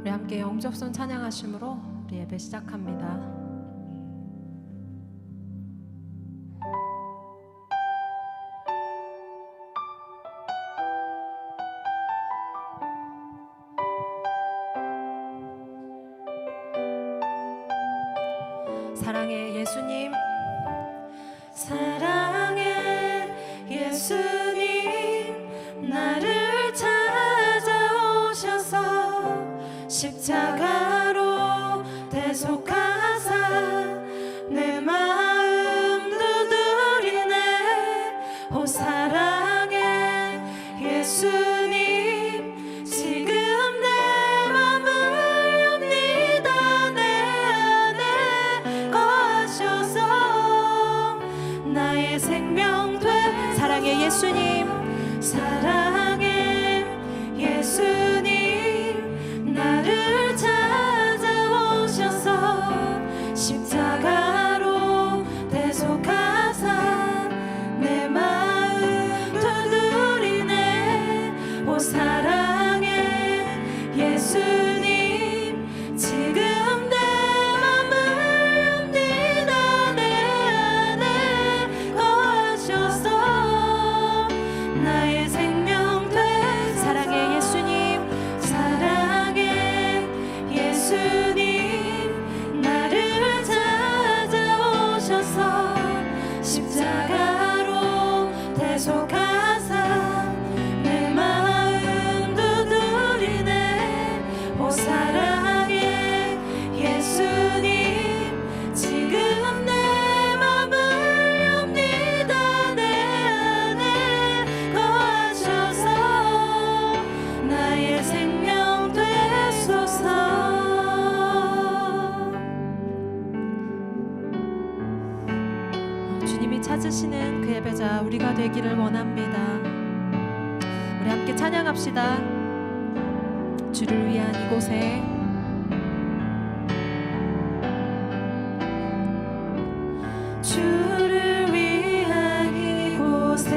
우리 함께 영접선 찬양하심으로 우리 예배 시작합니다. 사랑의 예수님, 사랑의 예수님, 나를 찾아오셔서 십자가로 대속하사 내 마음 두드리네. 오 사랑의 예수님, 지금 내 맘을 엽니다. 내 안에 거하셔서 나의 생명 돼. 사랑의 예수님, 사랑의 예수님, 나를 찾아오셔서 십자가로 대속하사 내 마음 두드리네. 오 사랑의 예수님, 지금 내 맘을 엽니다. 내 안에 거하셔서 나의 생명 돼. 사랑의 예수님, 사랑의 예수님, 나를 찾아오셔서 십자가로 대속하사 내 마음 두드리네. 오 사랑의 예수님, 지금 내 맘을 엽니다. 내 안에 거하셔서 나의 생명 되소서. 주님이 찾으시는 그 예배자 우리가 되기를 원합니다. 우리 함께 찬양합시다. 주를 위한 이곳에, 주를 위한 이곳에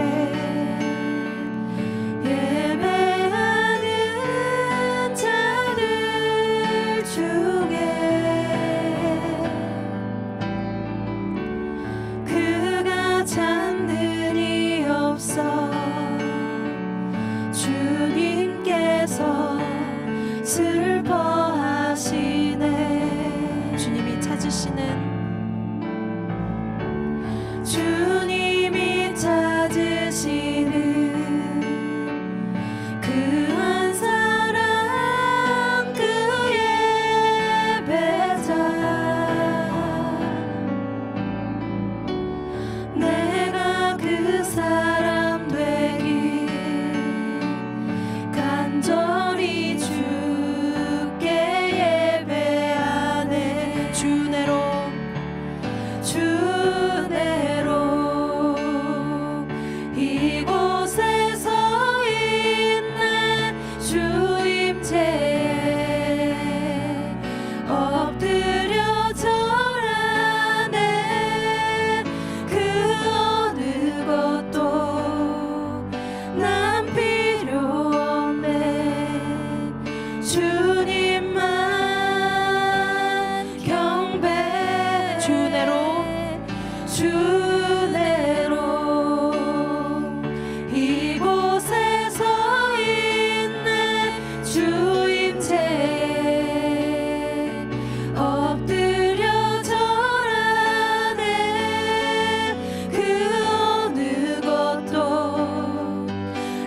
예배하는 자들 중에 그가 잔들이 없어 주님께서 슬퍼하시네. 주님이 찾으시는, 주님이 찾으시는 그 한 사람, 그 예배자, 내가 그 사람 되길 간절히 주께 예배하네. 주내로, 주내로 이곳에 서 있네. 주임체에 엎드려 절하네. 그 어느 것도 난 필요 없네. 주님만 경배. 주내로, 주내로 이곳에 서 있네. 주임체에 엎드려 절하네. 그 어느 것도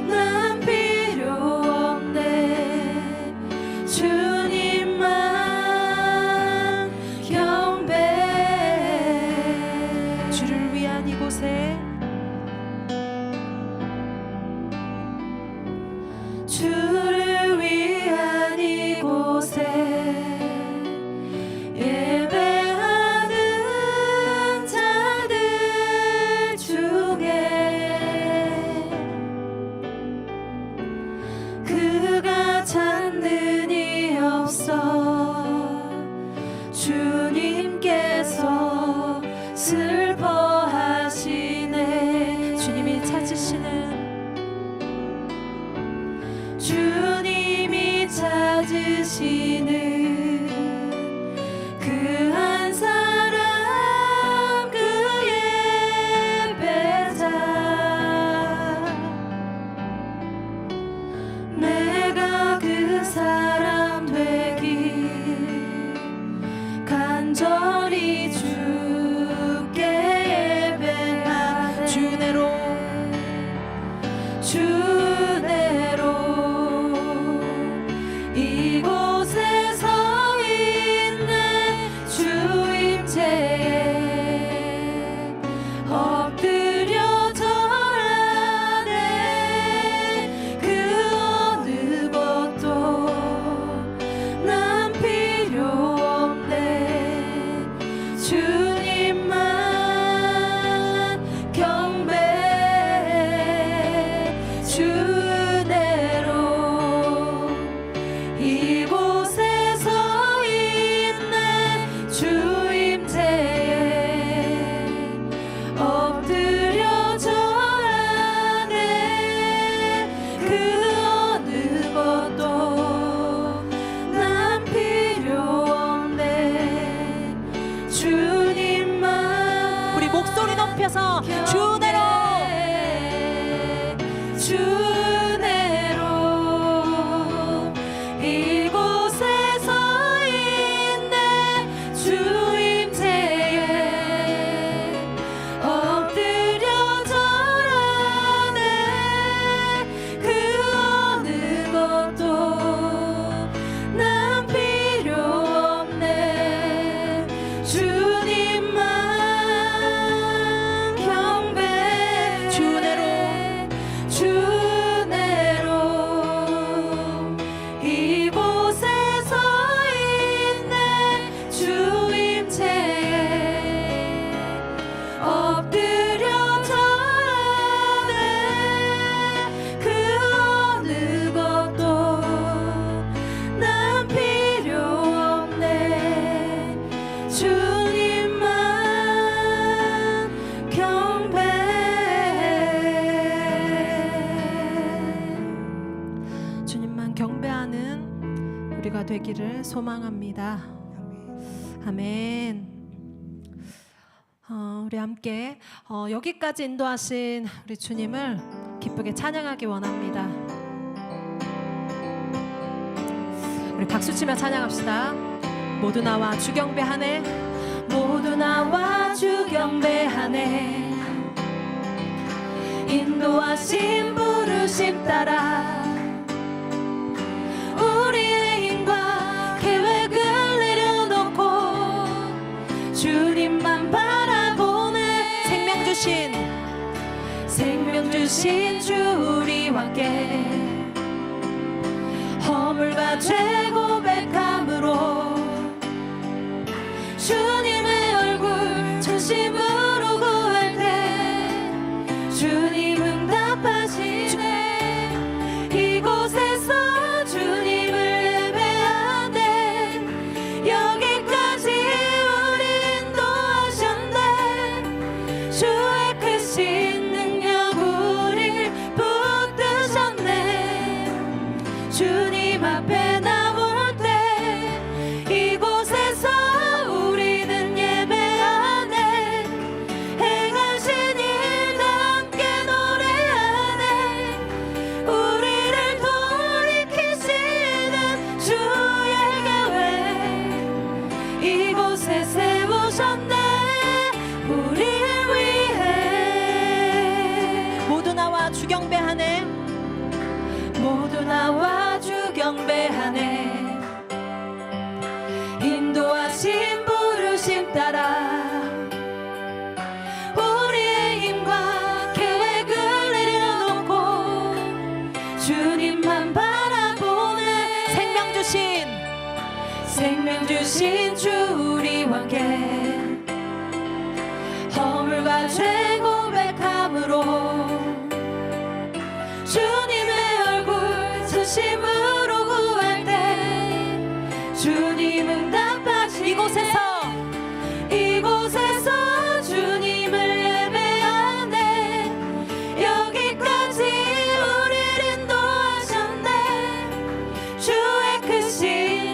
난 필요 없네. 되시는 그 한 사람 그 예배자 내가 그 사람 되길 간절히 주께 예배하네 주내로 이곳에 서 있네 주임체에 엎드려 절하네 그 어느 것도 난 필요 없네 주님만 경배해 주내로 이곳에 서 있네 주임체에 엎드려 절하네 그 어느 것도 난 필요 없네 주님만 우리 목소리 높여서 주내로 이곳에 서 있네 주임체에 엎드려 절하네 그 어느 것도 난 필요 없네 주님만 경배 주내로 이곳에 서 있네 주임체에 엎드려 절하네 그 어느 것도 난 필요 없네 주님만 경배해 주님만 경배하는 우리가 되기를 소망합니다. 아멘. 우리 함께 여기까지 인도하신 우리 주님을 기쁘게 찬양하기 원합니다. 우리 박수치며 찬양합시다. 모두 나와 주 경배하네 모두 나와 주 경배하네 인도하신 부르심 따라 우리의 힘과 계획을 내려놓고 주님만 바라보네 생명 주신 주 우리와 함께 허물과 죄 고백함으로 주님의 얼굴 전심으로 구할 때 주님 응답하시네 이곳에서 주님을 예배하네 여기까지 우리 인도하셨네 주의 크신 능력 우릴 붙드셨네 주님 앞에 나올 때 이곳에서 우리는 예배하네 행하신 일 다 함께 노래하네 우리를 돌이키시는 주의 교회 이곳에 세우셨네 우리를 위해 모두 나와 주 경배하네 모두 나와 주 경배하네 인도하신 부르심 따라 우리의 힘과 계획을 내려놓고 주님만 바라보네 생명 주신 주 우리와 함께 허물과 죄 고백함으로 주님의 얼굴 진심으로 구할 때 주님 응답하시 이곳에서 주님을 예배하네 여기까지 우리를 인도하셨네 주의 크신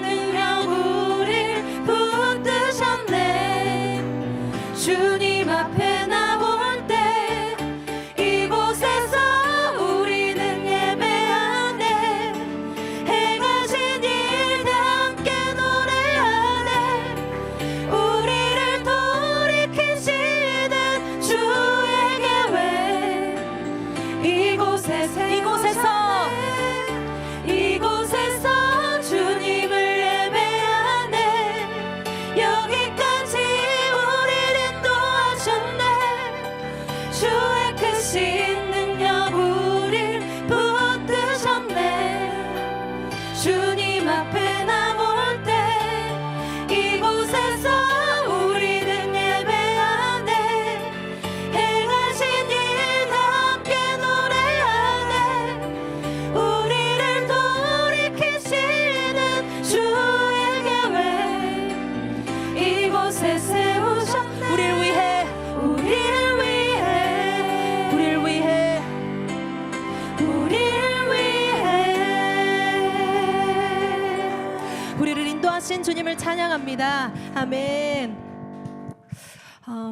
우리를 인도하신 주님을 찬양합니다. 아멘.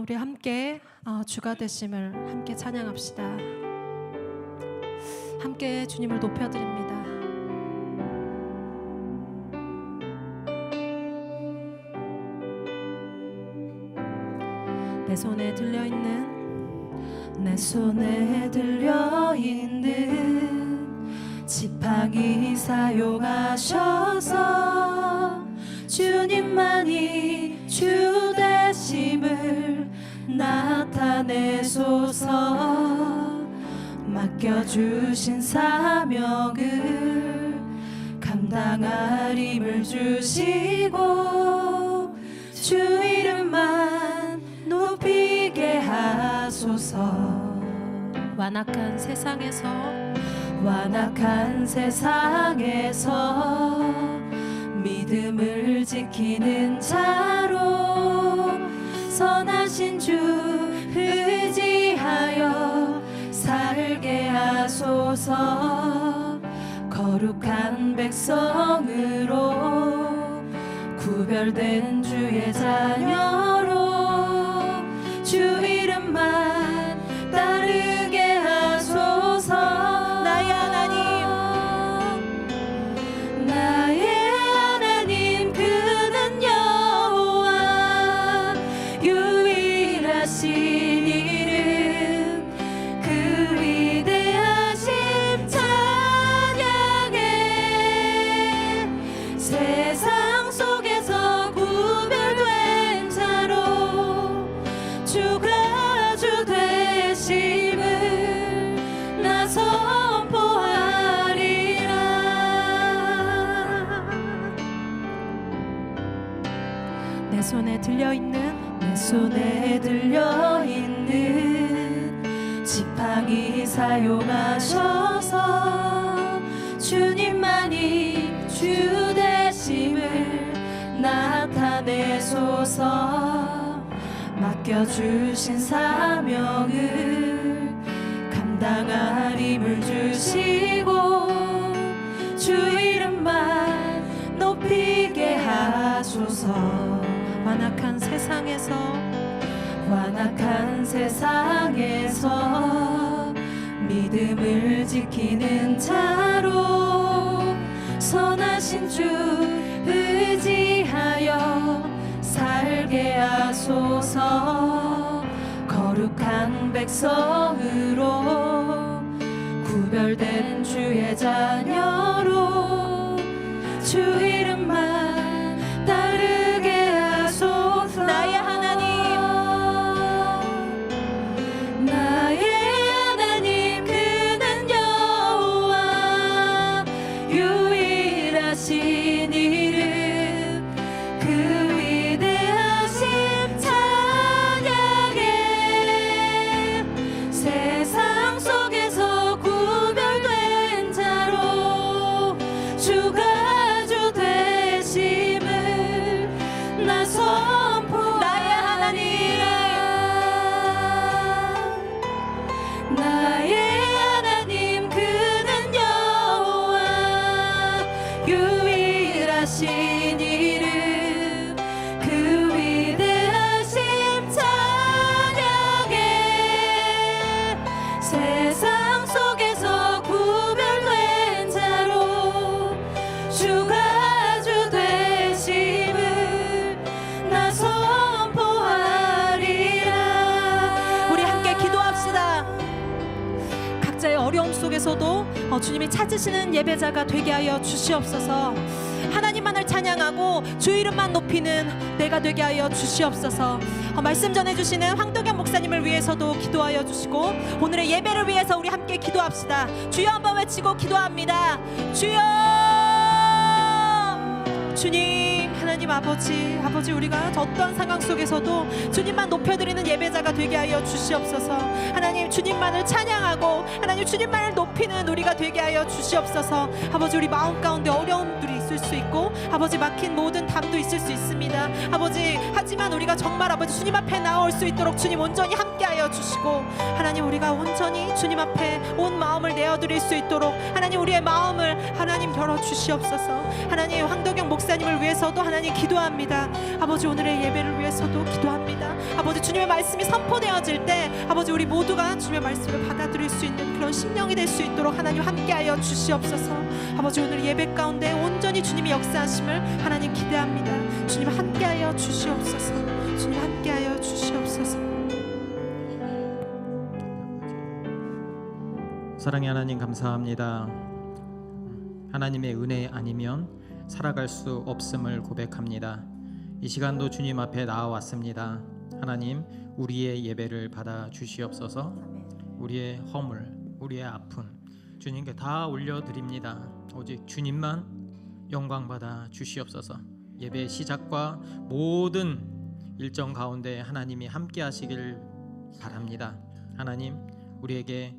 우리 함께 주가 되심을 함께 찬양합시다. 함께 주님을 높여드립니다. 내 손에 들려있는 지팡이 사용하셔서 주님만이 주 되심을 나타내소서. 맡겨주신 사명을 감당할 힘을 주시고 주 이름만 높이게 하소서. 완악한 세상에서 믿음을 지키는 자로 선하신 주 의지하여 살게 하소서. 거룩한 백성으로 구별된 주의 자녀로 주 이름만 따르게 하소서. 나의 하나님 그는 여호와 유일하신 이름 그 위대하심 찬양해. 세상 속에서 구별된 자로 주가 주 되심을 나 선포하리라. 내 손에 들려있는 지팡이 사용하셔서 주님만이 주 되심을 나타내소서. 맡겨주신 사명을 감당할 힘을 주시고 주 이름만 높이게 하소서. 완악한 세상에서 믿음을 지키는 자로 선하신 주 의지하여 살게 하소서. 거룩한 백성으로 구별된 주의 자녀로 주 이름만 따르게 하소서. 나의 하나님 그는 여호와 유일하신 이름 그 위대하심 찬양해. 세상 속에서 구별된 자로 주가 주 되심을 나 선포. 나의 하나님 그는 여호와 유일하신 이름 그 위대하심 찬양해. 세상 속에서 구별된 자로 주가 주 되심을 나 선포하리라. 우리 함께 기도합시다. 각자의 어려움 속에서도 주님이 찾으시는 예배자가 되게 하여 주시옵소서. 하나님만을 찬양하고 주 이름만 높이는 내가 되게 하여 주시옵소서. 말씀 전해주시는 황도경 목사님을 위해서도 기도하여 주시고 오늘의 예배를 위해서 우리 함께 기도합시다. 주여 한번 외치고 기도합니다. 주여. 주님 하나님 아버지 우리가 어떠한 상황 속에서도 주님만 높여드리는 예배자가 되게 하여 주시옵소서. 하나님 주님만을 찬양하고 하나님 주님만을 높이는 우리가 되게 하여 주시옵소서. 아버지 우리 마음 가운데 어려움들이 있을 수 있고 아버지 막힌 모든 담도 있을 수 있습니다. 아버지 하지만 우리가 정말 아버지 주님 앞에 나올 수 있도록 주님 온전히 함께하여 주시고 하나님 우리가 온전히 주님 앞에 온 마음을 내어드릴 수 있도록 하나님 우리의 마음을 하나님 열어 주시옵소서. 하나님 황도경 목사님을 위해서도 하나님 기도합니다. 아버지 오늘의 예배를 위해서도 기도합니다. 아버지 주님의 말씀이 선포되어질 때 아버지 우리 모두가 주님의 말씀을 받아들일 수 있는 그런 심령이 될 수 있도록 하나님 함께하여 주시옵소서. 아버지 오늘 예배 가운데 온전히 주님이 역사하심을 하나님 기대합니다. 주님 함께하여 주시옵소서. 주님 함께하여 주시옵소서. 사랑의 하나님 감사합니다. 하나님의 은혜 아니면 살아갈 수 없음을 고백합니다. 이 시간도 주님 앞에 나와왔습니다. 하나님 우리의 예배를 받아 주시옵소서. 우리의 허물, 우리의 아픔 주님께 다 올려드립니다. 오직 주님만 영광 받아 주시옵소서. 예배 시작과 모든 일정 가운데 하나님이 함께 하시길 바랍니다. 하나님 우리에게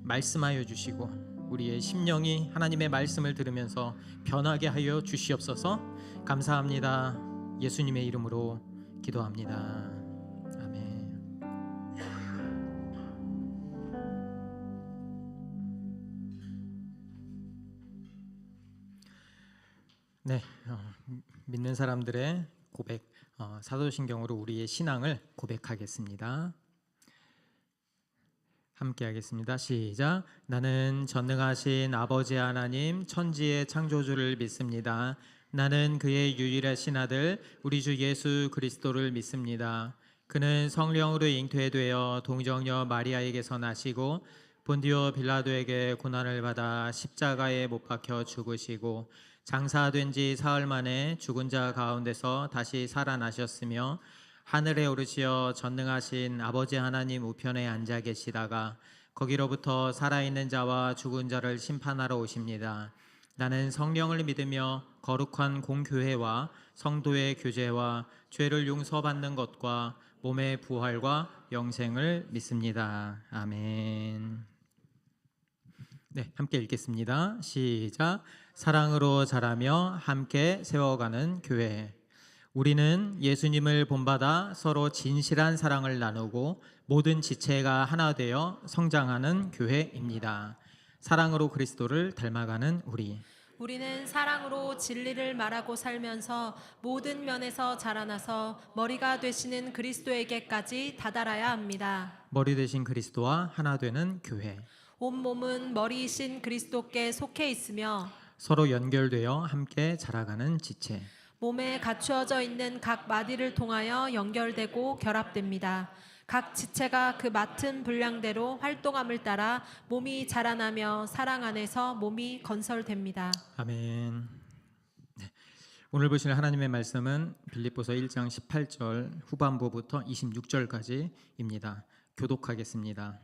말씀하여 주시고 우리의 심령이 하나님의 말씀을 들으면서 변하게 하여 주시옵소서. 감사합니다. 예수님의 이름으로 기도합니다. 아멘. 네, 믿는 사람들의 고백, 사도신경으로 우리의 신앙을 고백하겠습니다. 함께 하겠습니다. 시작. 나는 전능하신 아버지 하나님 천지의 창조주를 믿습니다. 나는 그의 유일하신 아들 우리 주 예수 그리스도를 믿습니다. 그는 성령으로 잉태되어 동정녀 마리아에게서 나시고 본디오 빌라도에게 고난을 받아 십자가에 못 박혀 죽으시고 장사된 지 사흘 만에 죽은 자 가운데서 다시 살아나셨으며 하늘에 오르시어 전능하신 아버지 하나님 우편에 앉아 계시다가 거기로부터 살아있는 자와 죽은 자를 심판하러 오십니다. 나는 성령을 믿으며 거룩한 공교회와 성도의 교제와 죄를 용서받는 것과 몸의 부활과 영생을 믿습니다. 아멘. 네, 함께 읽겠습니다. 시작. 사랑으로 자라며 함께 세워가는 교회. 우리는 예수님을 본받아 서로 진실한 사랑을 나누고 모든 지체가 하나 되어 성장하는 교회입니다. 사랑으로 그리스도를 닮아가는 우리. 우리는 사랑으로 진리를 말하고 살면서 모든 면에서 자라나서 머리가 되시는 그리스도에게까지 다다라야 합니다. 머리 되신 그리스도와 하나 되는 교회. 온 몸은 머리이신 그리스도께 속해 있으며 서로 연결되어 함께 자라가는 지체. 몸에 갖추어져 있는 각 마디를 통하여 연결되고 결합됩니다. 각 지체가 그 맡은 분량대로 활동함을 따라 몸이 자라나며 사랑 안에서 몸이 건설됩니다. 아멘. 네. 오늘 보실 하나님의 말씀은 빌립보서 1장 18절 후반부부터 26절까지입니다. 교독하겠습니다.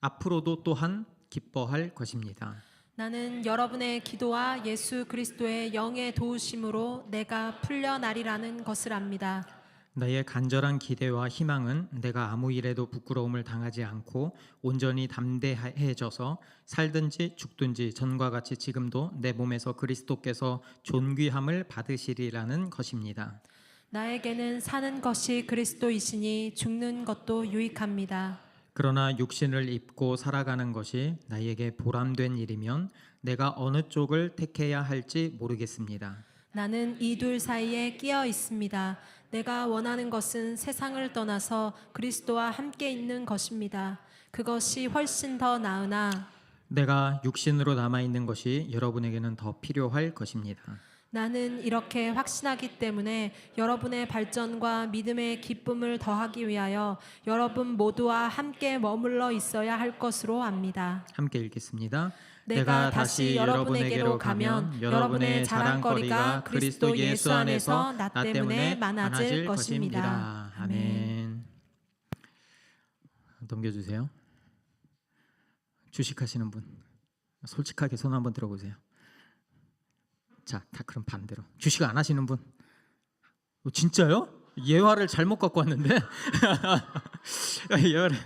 앞으로도 또한 기뻐할 것입니다. 나는 여러분의 기도와 예수 그리스도의 영의 도우심으로 내가 풀려나리라는 것을 압니다. 나의 간절한 기대와 희망은 내가 아무 일에도 부끄러움을 당하지 않고 온전히 담대해져서 살든지 죽든지 전과 같이 지금도 내 몸에서 그리스도께서 존귀함을 받으시리라는 것입니다. 나에게는 사는 것이 그리스도이시니 죽는 것도 유익합니다. 그러나 육신을 입고 살아가는 것이 나에게 보람된 일이면 내가 어느 쪽을 택해야 할지 모르겠습니다. 나는 이 둘 사이에 끼어 있습니다. 내가 원하는 것은 세상을 떠나서 그리스도와 함께 있는 것입니다. 그것이 훨씬 더 나으나 내가 육신으로 남아있는 것이 여러분에게는 더 필요할 것입니다. 나는 이렇게 확신하기 때문에 여러분의 발전과 믿음의 기쁨을 더하기 위하여 여러분 모두와 함께 머물러 있어야 할 것으로 압니다. 함께 읽겠습니다. 내가 다시 여러분에게로 가면 여러분의 자랑거리가 그리스도 예수 안에서 나 때문에 많아질 것입니다. 아멘. 넘겨주세요. 주식하시는 분 솔직하게 손 한번 들어보세요. 자, 다 그럼 반대로 주식 안 하시는 분. 진짜요? 예화를 잘못 갖고 왔는데. 예화를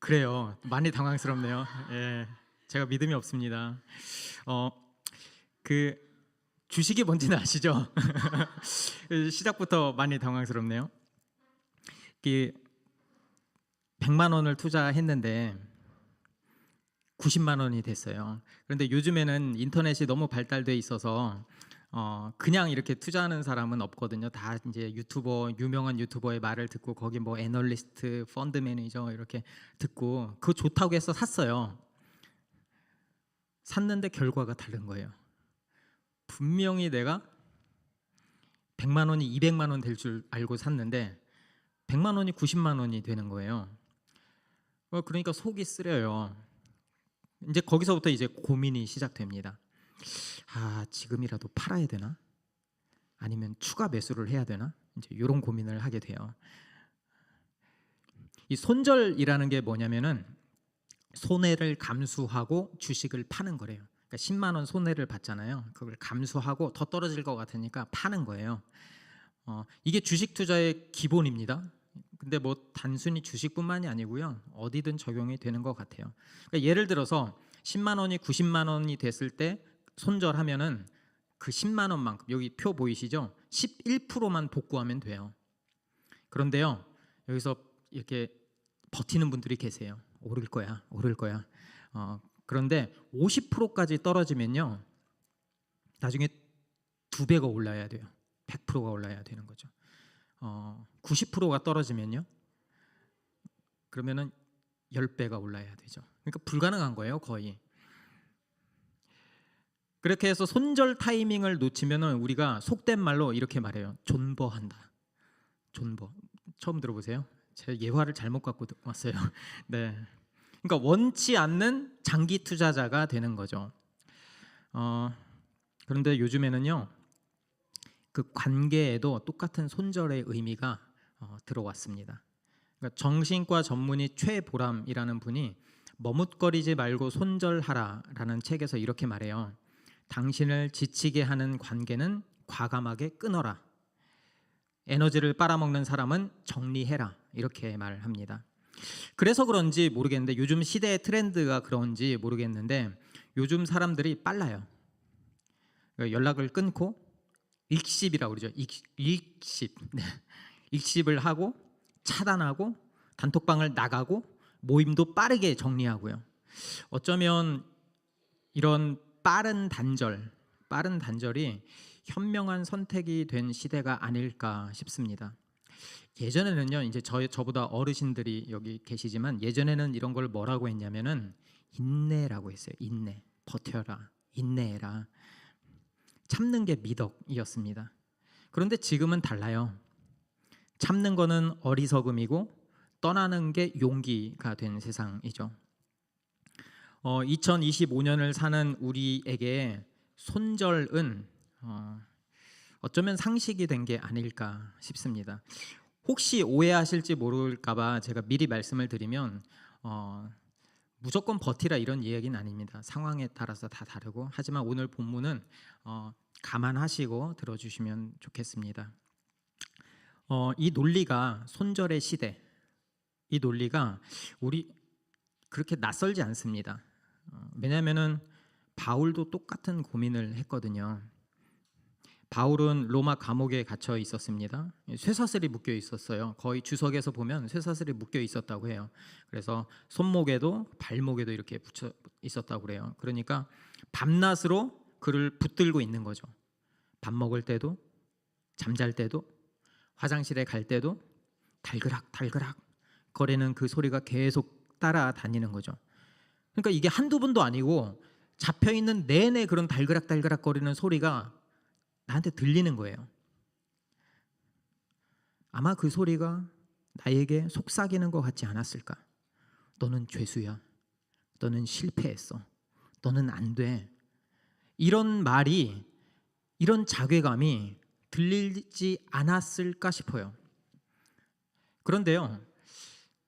그래요. 많이 당황스럽네요. 예, 제가 믿음이 없습니다. 주식이 뭔지는 아시죠? 시작부터 많이 당황스럽네요. 100만 원을 투자했는데 90만 원이 됐어요. 그런데 요즘에는 인터넷이 너무 발달돼 있어서 그냥 이렇게 투자하는 사람은 없거든요. 다 이제 유명한 유튜버의 말을 듣고 거기 뭐 애널리스트, 펀드 매니저 이렇게 듣고 그거 좋다고 해서 샀어요. 샀는데 결과가 다른 거예요. 분명히 내가 100만 원이 200만 원 될 줄 알고 샀는데 100만 원이 90만 원이 되는 거예요. 그러니까 속이 쓰려요. 이제 거기서부터 이제 고민이 시작됩니다. 지금이라도 팔아야 되나? 아니면 추가 매수를 해야 되나? 이제 이런 고민을 하게 돼요. 이 손절이라는 게 뭐냐면은 손해를 감수하고 주식을 파는 거래요. 그러니까 10만 원 손해를 봤잖아요. 그걸 감수하고 더 떨어질 것 같으니까 파는 거예요. 이게 주식 투자의 기본입니다. 근데 뭐 단순히 주식뿐만이 아니고요. 어디든 적용이 되는 것 같아요. 그러니까 예를 들어서 10만 원이 90만 원이 됐을 때 손절하면은 그 10만 원만큼 여기 표 보이시죠? 11%만 복구하면 돼요. 그런데요. 여기서 이렇게 버티는 분들이 계세요. 오를 거야. 그런데 50%까지 떨어지면요. 나중에 2배가 올라야 돼요. 100%가 올라야 되는 거죠. 90%가 떨어지면요. 그러면은 10배가 올라야 되죠. 그러니까 불가능한 거예요, 거의. 그렇게 해서 손절 타이밍을 놓치면은 우리가 속된 말로 이렇게 말해요. 존버한다. 존버. 처음 들어보세요? 제가 예화를 잘못 갖고 왔어요. 네. 그러니까 원치 않는 장기 투자자가 되는 거죠. 그런데 요즘에는요. 그 관계에도 똑같은 손절의 의미가 들어왔습니다. 그러니까 정신과 전문의 최보람이라는 분이 머뭇거리지 말고 손절하라라는 책에서 이렇게 말해요. 당신을 지치게 하는 관계는 과감하게 끊어라. 에너지를 빨아먹는 사람은 정리해라. 이렇게 말합니다. 그래서 그런지 모르겠는데 요즘 시대의 트렌드가 그런지 모르겠는데 요즘 사람들이 빨라요. 그러니까 연락을 끊고 일십이라고 그러죠. 일십. 네. 일십을 하고 차단하고 단톡방을 나가고 모임도 빠르게 정리하고요. 어쩌면 이런 빠른 단절이 현명한 선택이 된 시대가 아닐까 싶습니다. 예전에는요, 이제 저보다 어르신들이 여기 계시지만 예전에는 이런 걸 뭐라고 했냐면은 인내라고 했어요. 인내, 버텨라, 인내해라. 참는 게 미덕이었습니다. 그런데 지금은 달라요. 참는 거는 어리석음이고 떠나는 게 용기가 된 세상이죠. 2025년을 사는 우리에게 손절은 어쩌면 상식이 된 게 아닐까 싶습니다. 혹시 오해하실지 모를까봐 제가 미리 말씀을 드리면 무조건 버티라 이런 이야기는 아닙니다. 상황에 따라서 다 다르고 하지만 오늘 본문은 감안하시고 들어주시면 좋겠습니다. 이 논리가 손절의 시대, 이 논리가 우리 그렇게 낯설지 않습니다. 왜냐하면은 바울도 똑같은 고민을 했거든요. 바울은 로마 감옥에 gat혀 있었습니다. 쇠사슬이 묶여 있었어요. 거의 주석에서 보면 쇠사슬이 묶여 있었다고 해요. 그래서 손목에도 발목에도 이렇게 붙여 있었다고 그래요. 그러니까 밤낮으로 그를 붙들고 있는 거죠. 밥 먹을 때도, 잠잘 때도, 화장실에 갈 때도 달그락 거리는 그 소리가 계속 따라다니는 거죠. 그러니까 이게 한두 번도 아니고 잡혀있는 내내 그런 달그락 거리는 소리가 나한테 들리는 거예요. 아마 그 소리가 나에게 속삭이는 것 같지 않았을까? 너는 죄수야. 너는 실패했어. 너는 안 돼. 이런 말이, 이런 자괴감이 들리지 않았을까 싶어요. 그런데요,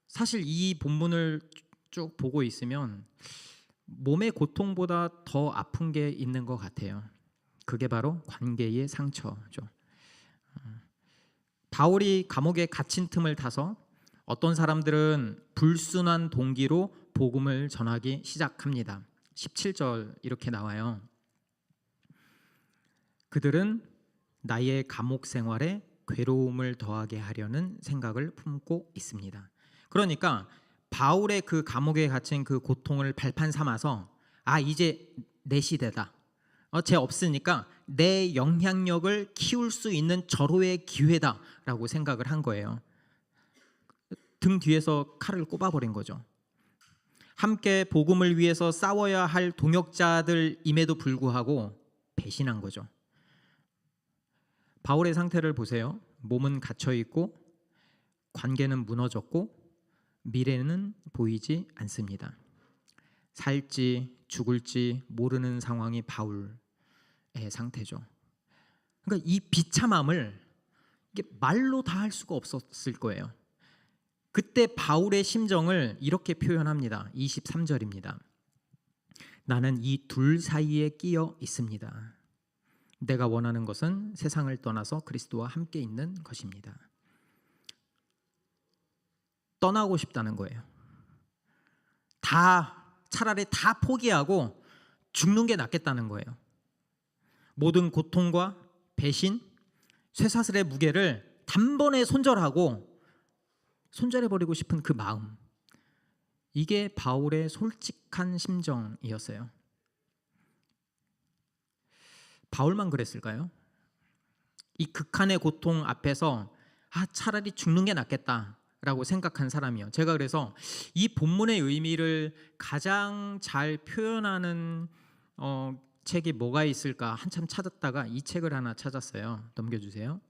사실 이 본문을 쭉 보고 있으면 몸의 고통보다 더 아픈 게 있는 것 같아요. 그게 바로 관계의 상처죠. 바울이 감옥에 갇힌 틈을 타서 어떤 사람들은 불순한 동기로 복음을 전하기 시작합니다. 17절 이렇게 나와요. 그들은 나의 감옥 생활에 괴로움을 더하게 하려는 생각을 품고 있습니다. 그러니까 바울의 그 감옥에 갇힌 그 고통을 발판 삼아서 이제 내 시대다. 쟤 없으니까 내 영향력을 키울 수 있는 절호의 기회다라고 생각을 한 거예요. 등 뒤에서 칼을 꼽아버린 거죠. 함께 복음을 위해서 싸워야 할 동역자들임에도 불구하고 배신한 거죠. 바울의 상태를 보세요. 몸은 갇혀 있고 관계는 무너졌고 미래는 보이지 않습니다. 살지 죽을지 모르는 상황이 바울의 상태죠. 그러니까 이 비참함을 이게 말로 다 할 수가 없었을 거예요. 그때 바울의 심정을 이렇게 표현합니다. 23절입니다. 나는 이 둘 사이에 끼어 있습니다. 내가 원하는 것은 세상을 떠나서 그리스도와 함께 있는 것입니다. 떠나고 싶다는 거예요. 차라리 다 포기하고 죽는 게 낫겠다는 거예요. 모든 고통과 배신, 쇠사슬의 무게를 단번에 손절해버리고 싶은 그 마음, 이게 바울의 솔직한 심정이었어요. 바울만 그랬을까요? 이 극한의 고통 앞에서 차라리 죽는 게 낫겠다라고 생각한 사람이요. 제가 그래서 이 본문의 의미를 가장 잘 표현하는 책이 뭐가 있을까 한참 찾았다가 이 책을 하나 찾았어요. 넘겨주세요.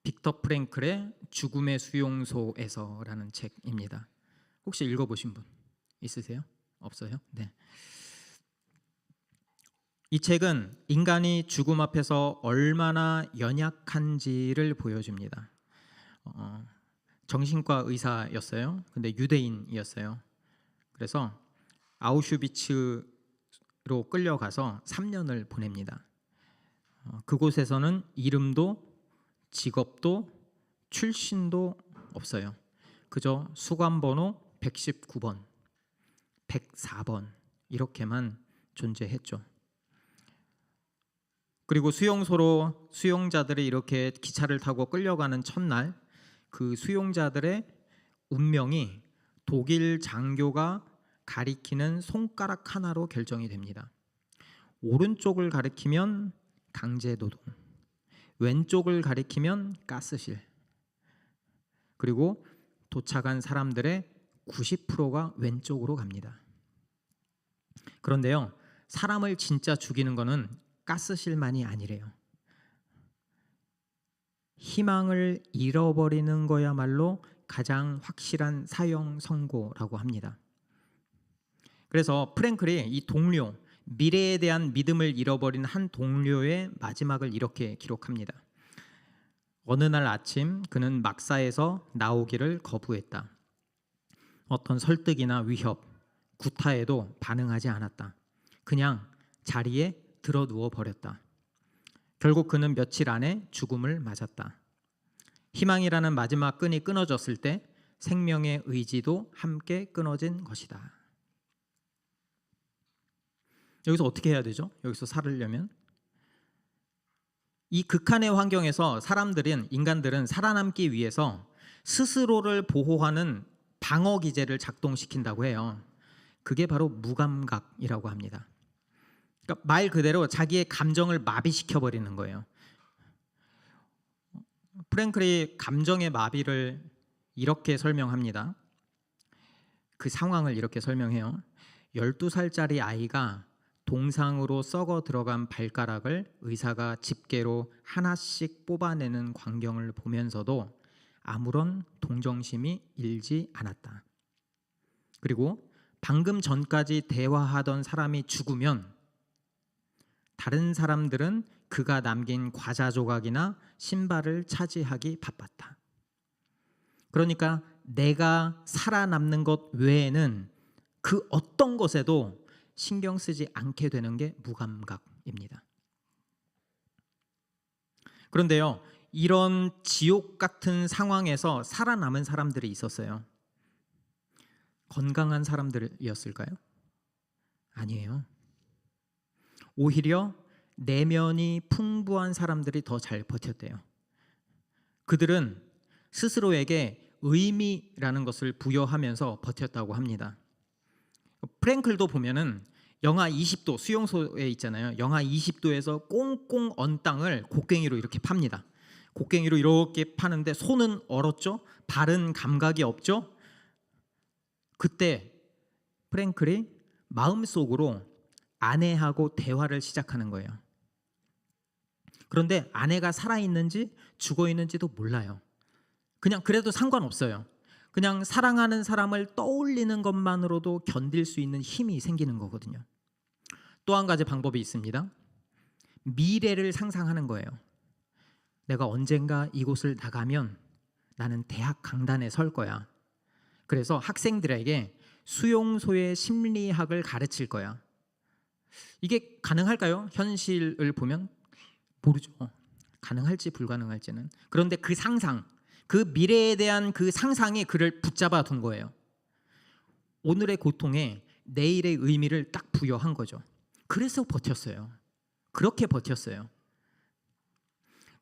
빅터 프랭클의 죽음의 수용소에서라는 책입니다. 혹시 읽어보신 분 있으세요? 없어요? 네. 이 책은 인간이 죽음 앞에서 얼마나 연약한지를 보여줍니다. 정신과 의사였어요. 근데 유대인이었어요. 그래서 아우슈비츠로 끌려가서 3년을 보냅니다. 그곳에서는 이름도 직업도 출신도 없어요. 그저 수감번호 119번, 104번 이렇게만 존재했죠. 그리고 수용소로 수용자들이 이렇게 기차를 타고 끌려가는 첫날, 그 수용자들의 운명이 독일 장교가 가리키는 손가락 하나로 결정이 됩니다. 오른쪽을 가리키면 강제노동, 왼쪽을 가리키면 가스실, 그리고 도착한 사람들의 90%가 왼쪽으로 갑니다. 그런데요, 사람을 진짜 죽이는 거는 가스실만이 아니래요. 희망을 잃어버리는 거야말로 가장 확실한 사형 선고라고 합니다. 그래서 프랭클이 이 동료, 미래에 대한 믿음을 잃어버린 한 동료의 마지막을 이렇게 기록합니다. 어느 날 아침 그는 막사에서 나오기를 거부했다. 어떤 설득이나 위협, 구타에도 반응하지 않았다. 그냥 자리에 들어 누워 버렸다. 결국 그는 며칠 안에 죽음을 맞았다. 희망이라는 마지막 끈이 끊어졌을 때 생명의 의지도 함께 끊어진 것이다. 여기서 어떻게 해야 되죠? 여기서 살으려면 이 극한의 환경에서 인간들은 살아남기 위해서 스스로를 보호하는 방어 기제를 작동시킨다고 해요. 그게 바로 무감각이라고 합니다. 그러니까 말 그대로 자기의 감정을 마비시켜 버리는 거예요. 프랭클이 감정의 마비를 이렇게 설명합니다. 그 상황을 이렇게 설명해요. 12살짜리 아이가 동상으로 썩어 들어간 발가락을 의사가 집게로 하나씩 뽑아내는 광경을 보면서도 아무런 동정심이 일지 않았다. 그리고 방금 전까지 대화하던 사람이 죽으면 다른 사람들은 그가 남긴 과자 조각이나 신발을 차지하기 바빴다. 그러니까 내가 살아남는 것 외에는 그 어떤 것에도 신경 쓰지 않게 되는 게 무감각입니다. 그런데요, 이런 지옥 같은 상황에서 살아남은 사람들이 있었어요. 건강한 사람들이었을까요? 아니에요. 오히려 내면이 풍부한 사람들이 더 잘 버텼대요. 그들은 스스로에게 의미라는 것을 부여하면서 버텼다고 합니다. 프랭클도 보면은 영하 20도 수용소에 있잖아요. 영하 20도에서 꽁꽁 언 땅을 곡괭이로 이렇게 팝니다. 곡괭이로 이렇게 파는데 손은 얼었죠. 발은 감각이 없죠. 그때 프랭클이 마음속으로 아내하고 대화를 시작하는 거예요. 그런데 아내가 살아있는지 죽어있는지도 몰라요. 그냥 그래도 상관없어요. 그냥 사랑하는 사람을 떠올리는 것만으로도 견딜 수 있는 힘이 생기는 거거든요. 또 한 가지 방법이 있습니다. 미래를 상상하는 거예요. 내가 언젠가 이곳을 나가면 나는 대학 강단에 설 거야. 그래서 학생들에게 수용소의 심리학을 가르칠 거야. 이게 가능할까요? 현실을 보면 모르죠. 가능할지 불가능할지는. 그런데 그 상상, 그 미래에 대한 그 상상이 그를 붙잡아 둔 거예요. 오늘의 고통에 내일의 의미를 딱 부여한 거죠. 그래서 버텼어요. 그렇게 버텼어요.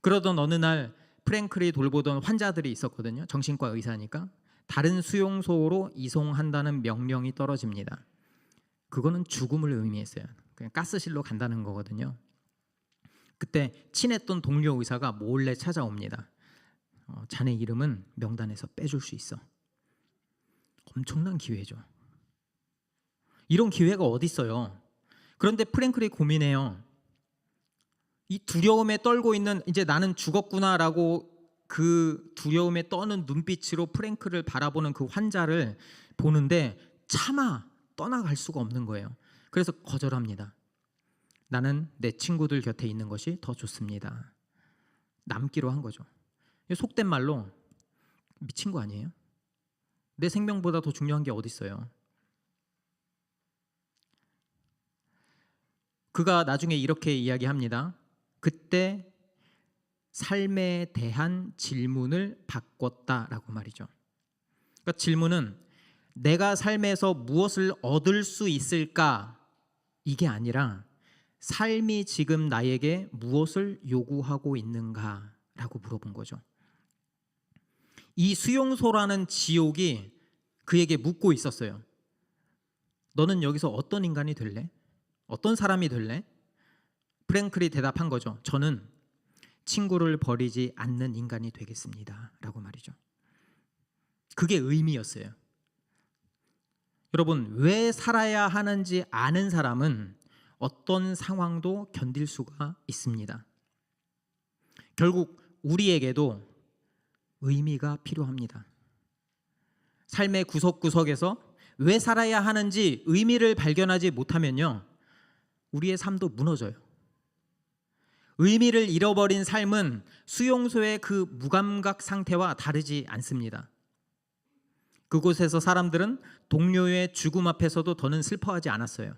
그러던 어느 날 프랭클이 돌보던 환자들이 있었거든요. 정신과 의사니까. 다른 수용소로 이송한다는 명령이 떨어집니다. 그거는 죽음을 의미했어요. 그냥 가스실로 간다는 거거든요. 그때 친했던 동료 의사가 몰래 찾아옵니다. 자네 이름은 명단에서 빼줄 수 있어. 엄청난 기회죠. 이런 기회가 어디 있어요. 그런데 프랭클이 고민해요. 이 두려움에 떨고 있는, 이제 나는 죽었구나라고 그 두려움에 떠는 눈빛으로 프랭클을 바라보는 그 환자를 보는데 차마 떠나갈 수가 없는 거예요. 그래서 거절합니다. 나는 내 친구들 곁에 있는 것이 더 좋습니다. 남기로 한 거죠. 속된 말로 미친 거 아니에요? 내 생명보다 더 중요한 게 어디 있어요? 그가 나중에 이렇게 이야기합니다. 그때 삶에 대한 질문을 바꿨다라고 말이죠. 그러니까 질문은 내가 삶에서 무엇을 얻을 수 있을까? 이게 아니라 삶이 지금 나에게 무엇을 요구하고 있는가라고 물어본 거죠. 이 수용소라는 지옥이 그에게 묻고 있었어요. 너는 여기서 어떤 인간이 될래? 어떤 사람이 될래? 프랭클이 대답한 거죠. 저는 친구를 버리지 않는 인간이 되겠습니다. 라고 말이죠. 그게 의미였어요. 여러분, 왜 살아야 하는지 아는 사람은 어떤 상황도 견딜 수가 있습니다. 결국 우리에게도 의미가 필요합니다. 삶의 구석구석에서 왜 살아야 하는지 의미를 발견하지 못하면요, 우리의 삶도 무너져요. 의미를 잃어버린 삶은 수용소의 그 무감각 상태와 다르지 않습니다. 그곳에서 사람들은 동료의 죽음 앞에서도 더는 슬퍼하지 않았어요.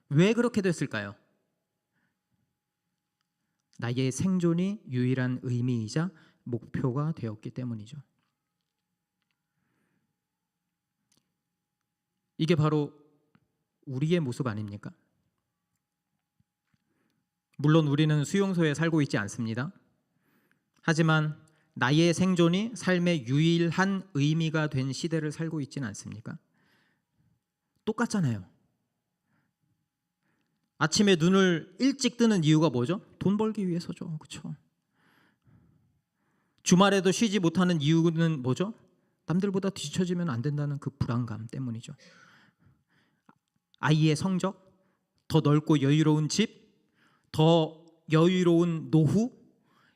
왜 그렇게 됐을까요? 나의 생존이 유일한 의미이자 목표가 되었기 때문이죠. 이게 바로 우리의 모습 아닙니까? 물론 우리는 수용소에 살고 있지 않습니다. 하지만 나의 생존이 삶의 유일한 의미가 된 시대를 살고 있지는 않습니까? 똑같잖아요. 아침에 눈을 일찍 뜨는 이유가 뭐죠? 돈 벌기 위해서죠. 그렇죠? 주말에도 쉬지 못하는 이유는 뭐죠? 남들보다 뒤처지면 안 된다는 그 불안감 때문이죠. 아이의 성적, 더 넓고 여유로운 집, 더 여유로운 노후,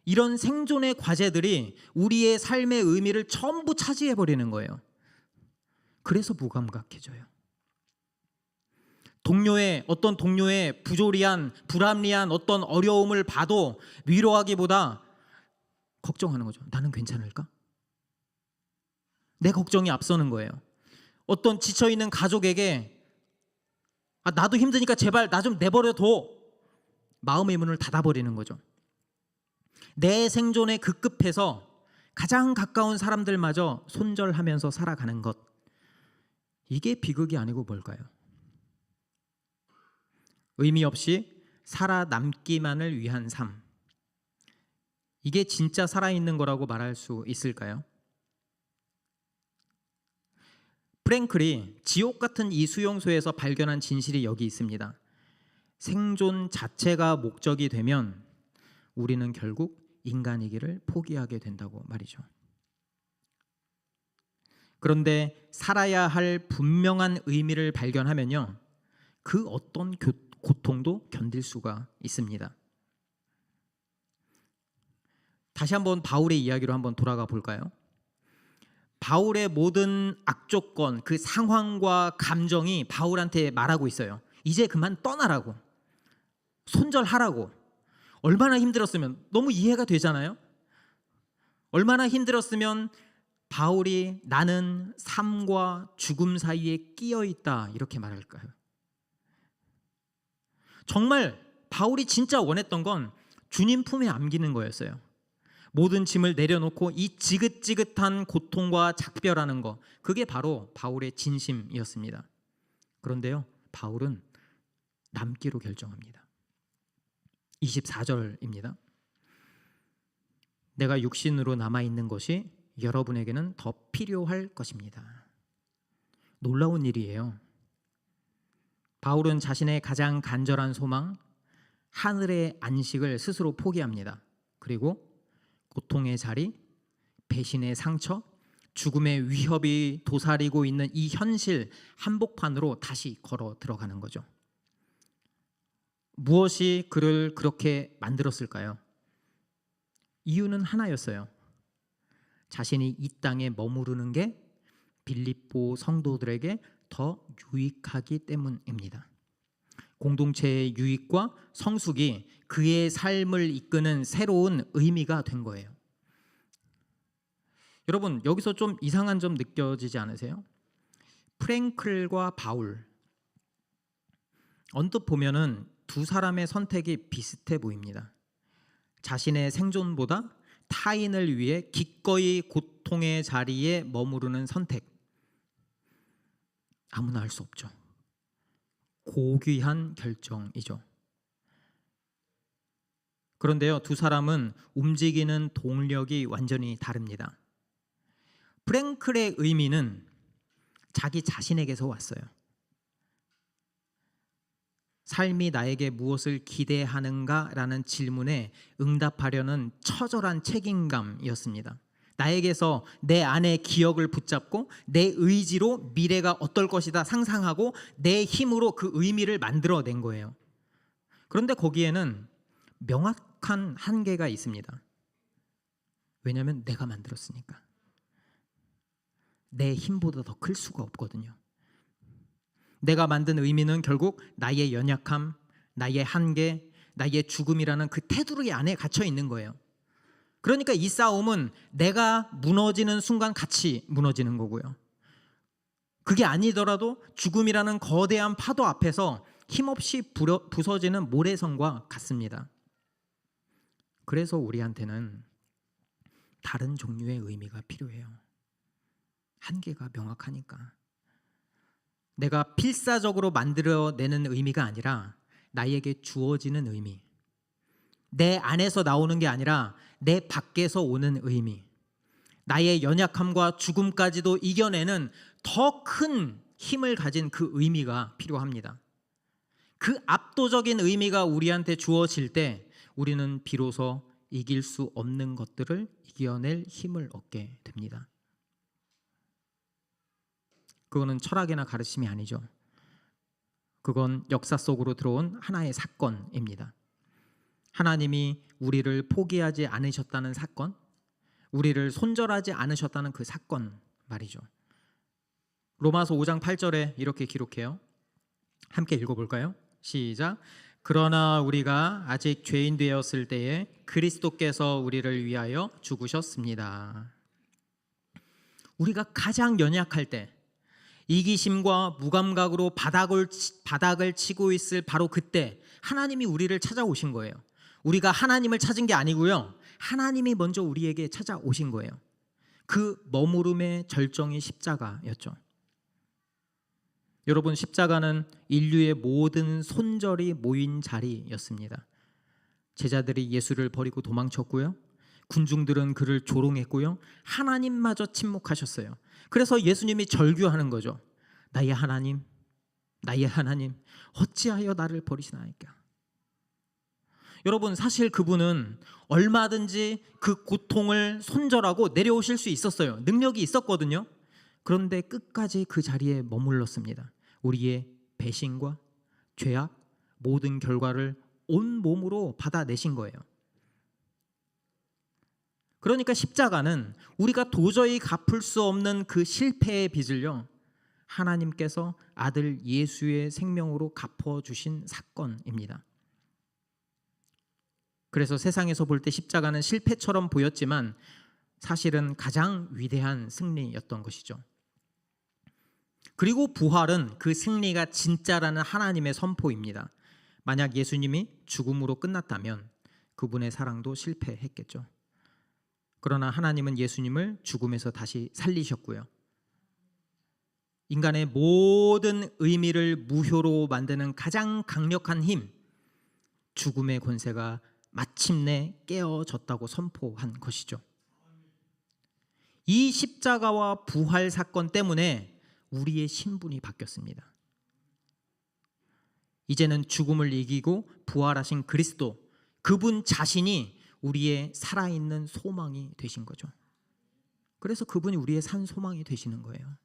이런 생존의 과제들이 우리의 삶의 의미를 전부 차지해버리는 거예요. 그래서 무감각해져요. 어떤 동료의 부조리한, 불합리한 어떤 어려움을 봐도 위로하기보다 걱정하는 거죠. 나는 괜찮을까? 내 걱정이 앞서는 거예요. 어떤 지쳐있는 가족에게 나도 힘드니까 제발 나 좀 내버려둬. 마음의 문을 닫아버리는 거죠. 내 생존에 급급해서 가장 가까운 사람들마저 손절하면서 살아가는 것, 이게 비극이 아니고 뭘까요? 의미 없이 살아남기만을 위한 삶, 이게 진짜 살아있는 거라고 말할 수 있을까요? 프랭클이 지옥 같은 이 수용소에서 발견한 진실이 여기 있습니다. 생존 자체가 목적이 되면 우리는 결국 인간이기를 포기하게 된다고 말이죠. 그런데 살아야 할 분명한 의미를 발견하면요, 그 어떤 고통도 견딜 수가 있습니다. 다시 한번 바울의 이야기로 한번 돌아가 볼까요? 바울의 모든 악조건, 그 상황과 감정이 바울한테 말하고 있어요. 이제 그만 떠나라고, 손절하라고. 얼마나 힘들었으면, 너무 이해가 되잖아요. 얼마나 힘들었으면 바울이 나는 삶과 죽음 사이에 끼어 있다 이렇게 말할까요? 정말 바울이 진짜 원했던 건 주님 품에 안기는 거였어요. 모든 짐을 내려놓고 이 지긋지긋한 고통과 작별하는 거, 그게 바로 바울의 진심이었습니다. 그런데요, 바울은 남기로 결정합니다. 24절입니다. 내가 육신으로 남아있는 것이 여러분에게는 더 필요할 것입니다. 놀라운 일이에요. 바울은 자신의 가장 간절한 소망, 하늘의 안식을 스스로 포기합니다. 그리고 고통의 자리, 배신의 상처, 죽음의 위협이 도사리고 있는 이 현실 한복판으로 다시 걸어 들어가는 거죠. 무엇이 그를 그렇게 만들었을까요? 이유는 하나였어요. 자신이 이 땅에 머무르는 게 빌립보 성도들에게 더 유익하기 때문입니다. 공동체의 유익과 성숙이 그의 삶을 이끄는 새로운 의미가 된 거예요. 여러분, 여기서 좀 이상한 점 느껴지지 않으세요? 프랭클과 바울, 언뜻 보면은 두 사람의 선택이 비슷해 보입니다. 자신의 생존보다 타인을 위해 기꺼이 고통의 자리에 머무르는 선택, 아무나 할 수 없죠. 고귀한 결정이죠. 그런데요, 두 사람은 움직이는 동력이 완전히 다릅니다. 프랭클의 의미는 자기 자신에게서 왔어요. 삶이 나에게 무엇을 기대하는가라는 질문에 응답하려는 처절한 책임감이었습니다. 나에게서 내 안의 기억을 붙잡고 내 의지로 미래가 어떨 것이다 상상하고 내 힘으로 그 의미를 만들어낸 거예요. 그런데 거기에는 명확한 한계가 있습니다. 왜냐하면 내가 만들었으니까. 내 힘보다 더 클 수가 없거든요. 내가 만든 의미는 결국 나의 연약함, 나의 한계, 나의 죽음이라는 그 테두리 안에 갇혀 있는 거예요. 그러니까 이 싸움은 내가 무너지는 순간 같이 무너지는 거고요. 그게 아니더라도 죽음이라는 거대한 파도 앞에서 힘없이 부서지는 모래성과 같습니다. 그래서 우리한테는 다른 종류의 의미가 필요해요. 한계가 명확하니까. 내가 필사적으로 만들어내는 의미가 아니라 나에게 주어지는 의미, 내 안에서 나오는 게 아니라 내 밖에서 오는 의미, 나의 연약함과 죽음까지도 이겨내는 더 큰 힘을 가진 그 의미가 필요합니다. 그 압도적인 의미가 우리한테 주어질 때 우리는 비로소 이길 수 없는 것들을 이겨낼 힘을 얻게 됩니다. 그거는 철학이나 가르침이 아니죠. 그건 역사 속으로 들어온 하나의 사건입니다. 하나님이 우리를 포기하지 않으셨다는 사건, 우리를 손절하지 않으셨다는 그 사건 말이죠. 로마서 5장 8절에 이렇게 기록해요. 함께 읽어볼까요? 시작. 그러나 우리가 아직 죄인 되었을 때에 그리스도께서 우리를 위하여 죽으셨습니다. 우리가 가장 연약할 때, 이기심과 무감각으로 바닥을 치고 있을 바로 그때 하나님이 우리를 찾아오신 거예요. 우리가 하나님을 찾은 게 아니고요, 하나님이 먼저 우리에게 찾아오신 거예요. 그 머무름의 절정이 십자가였죠. 여러분, 십자가는 인류의 모든 손절이 모인 자리였습니다. 제자들이 예수를 버리고 도망쳤고요, 군중들은 그를 조롱했고요. 하나님마저 침묵하셨어요. 그래서 예수님이 절규하는 거죠. 나의 하나님, 나의 하나님, 어찌하여 나를 버리시나이까. 여러분, 사실 그분은 얼마든지 그 고통을 손절하고 내려오실 수 있었어요. 능력이 있었거든요. 그런데 끝까지 그 자리에 머물렀습니다. 우리의 배신과 죄악, 모든 결과를 온 몸으로 받아내신 거예요. 그러니까 십자가는 우리가 도저히 갚을 수 없는 그 실패의 빚을요, 하나님께서 아들 예수의 생명으로 갚아주신 사건입니다. 그래서 세상에서 볼 때 십자가는 실패처럼 보였지만 사실은 가장 위대한 승리였던 것이죠. 그리고 부활은 그 승리가 진짜라는 하나님의 선포입니다. 만약 예수님이 죽음으로 끝났다면 그분의 사랑도 실패했겠죠. 그러나 하나님은 예수님을 죽음에서 다시 살리셨고요. 인간의 모든 의미를 무효로 만드는 가장 강력한 힘, 죽음의 권세가 마침내 깨어졌다고 선포한 것이죠. 이 십자가와 부활 사건 때문에 우리의 신분이 바뀌었습니다. 이제는 죽음을 이기고 부활하신 그리스도, 그분 자신이 우리의 살아있는 소망이 되신 거죠. 그래서 그분이 우리의 산 소망이 되시는 거예요.